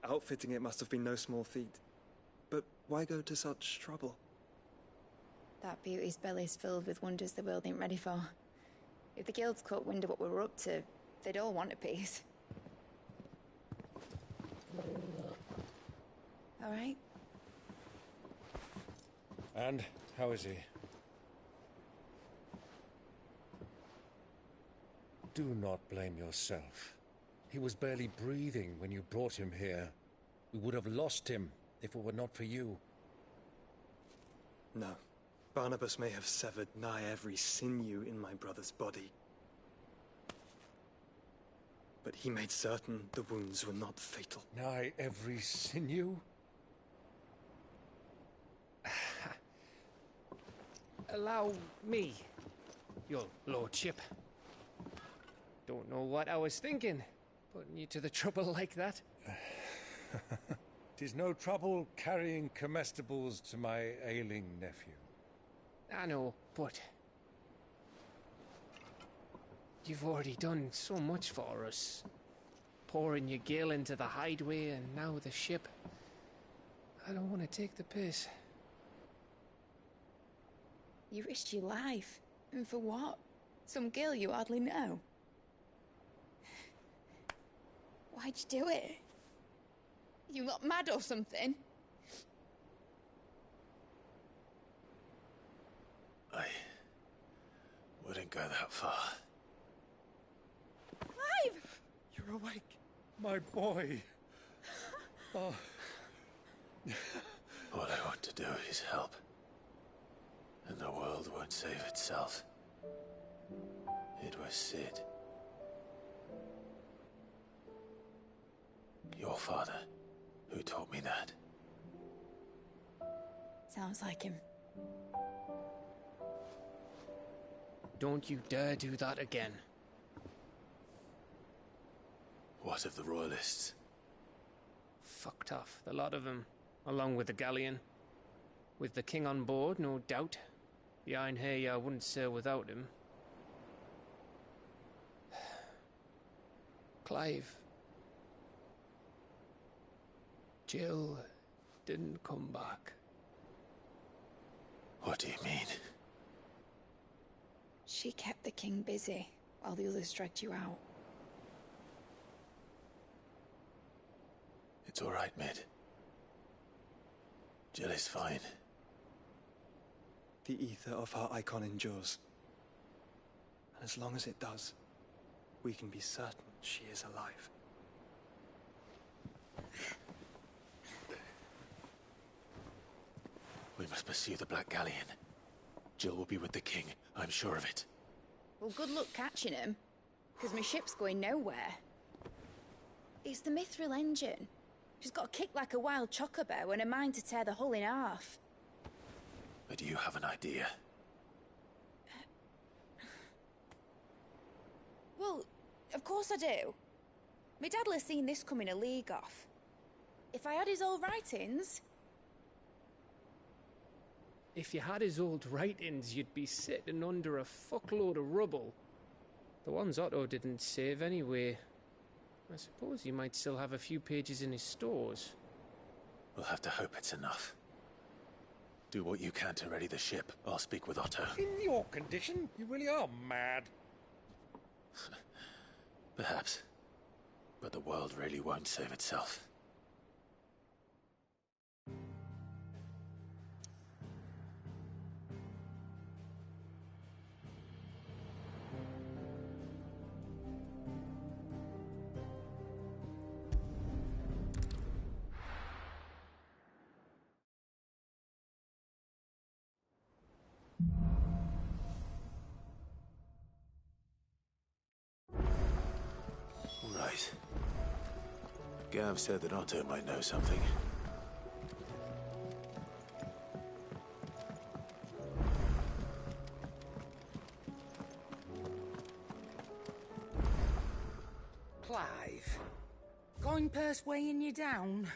Outfitting it must have been no small feat. But why go to such trouble? That beauty's belly's filled with wonders the world ain't ready for. If the guilds caught wind of what we were up to, they'd all want a piece. All right? And how is he? Do not blame yourself. He was barely breathing when you brought him here. We would have lost him if it were not for you. No. Barnabas may have severed nigh every sinew in my brother's body. But he made certain the wounds were not fatal. Nigh every sinew? Allow me, your lordship. Don't know what I was thinking, putting you to the trouble like that. 'Tis no trouble carrying comestibles to my ailing nephew. I know, but you've already done so much for us. Pouring your gil into the hideaway and now the ship. I don't want to take the piss. You risked your life. And for what? Some girl you hardly know. Why'd you do it? You not mad or something? I wouldn't go that far. Clive! You're awake, my boy. Oh. All I want to do is help. And the world won't save itself. It was Sid. Your father, who taught me that. Sounds like him. Don't you dare do that again. What of the Royalists? Fucked off, the lot of them, along with the galleon. With the king on board, no doubt. Behind here, I wouldn't sail without him. Clive. Jill didn't come back. What do you mean? She kept the king busy while the others dragged you out. It's all right, Mid. Jill is fine. The ether of her icon endures. And as long as it does, we can be certain she is alive. We must pursue the Black Galleon. Jill will be with the king, I'm sure of it. Well, good luck catching him, because my ship's going nowhere. It's the Mithril engine. She's got a kick like a wild chocobo and a mind to tear the hull in half. But do you have an idea? Well, of course I do. My dad'll have seen this coming a league off. If I had his old writings... If you had his old writings, you'd be sitting under a fuckload of rubble. The ones Otto didn't save anyway. I suppose he might still have a few pages in his stores. We'll have to hope it's enough. Do what you can to ready the ship. I'll speak with Otto. In your condition, you really are mad. Perhaps. But the world really won't save itself. Gav said that Otto might know something. Clive, coin purse weighing you down?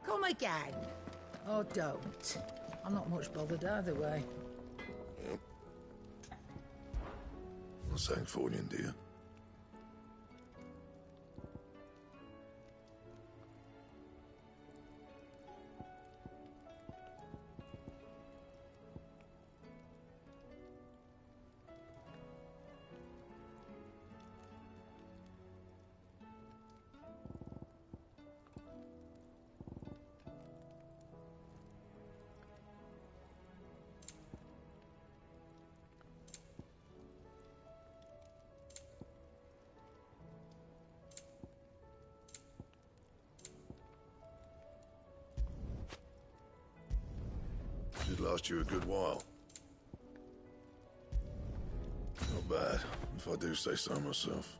Come again. Or don't. I'm not much bothered either way. Yep. Not Sancfordian, do you? Should last you a good while. Not bad, if I do say so myself.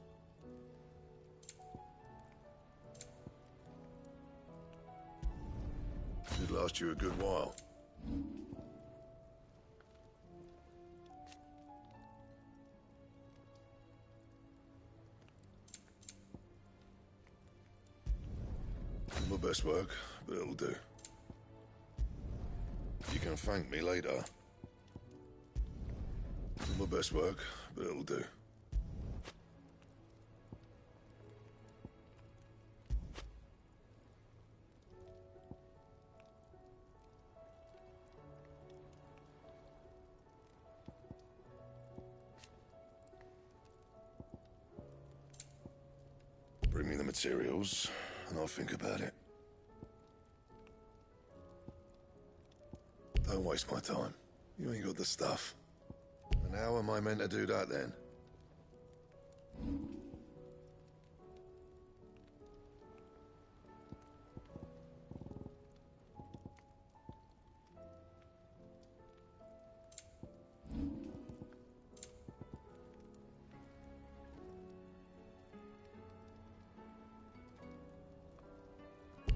Should last you a good while. My best work, but it'll do. You can thank me later. My best work, but it'll do. Bring me the materials, and I'll think about it. Don't waste my time. You ain't got the stuff. And how am I meant to do that then?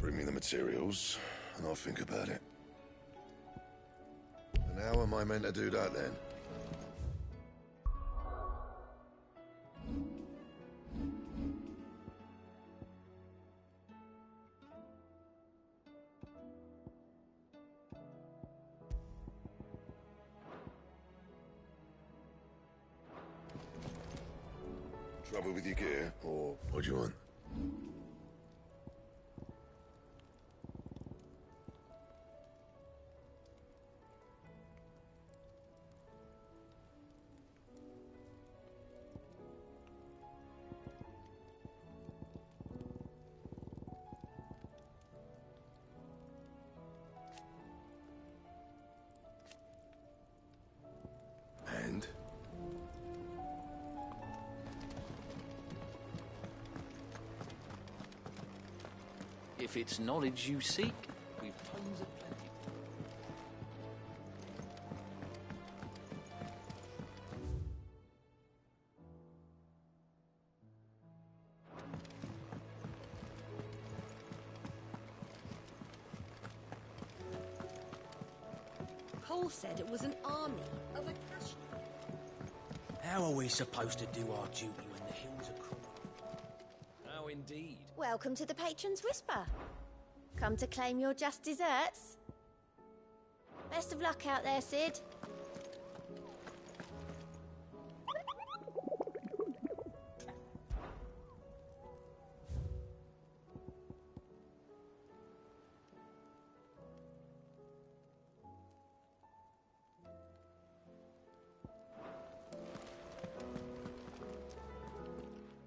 Bring me the materials, and I'll think about it. And how am I meant to do that then? Trouble with your gear, or what do you want? And? If it's knowledge you seek, we've tons of plenty. Cole said it was an army of a cash. How are we supposed to do our duty when the hills are crumbling? How indeed. Welcome to the Patron's Whisper. Come to claim your just desserts? Best of luck out there, Sid.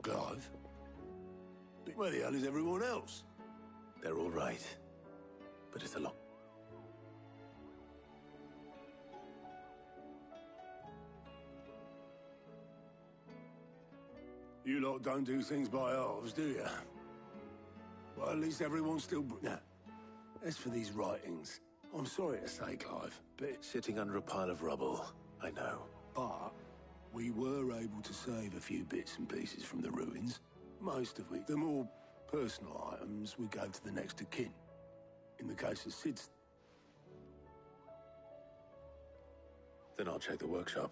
Clive? Where the hell is everyone else? They're all right. But it's a lot. You lot don't do things by halves, do you? Well, at least everyone's still... Now, as for these writings, I'm sorry to say, Clive, but... Sitting under a pile of rubble, I know. But we were able to save a few bits and pieces from the ruins. Most of it. The more personal items we gave to the next of kin. In the case of Sid's... Then I'll check the workshop.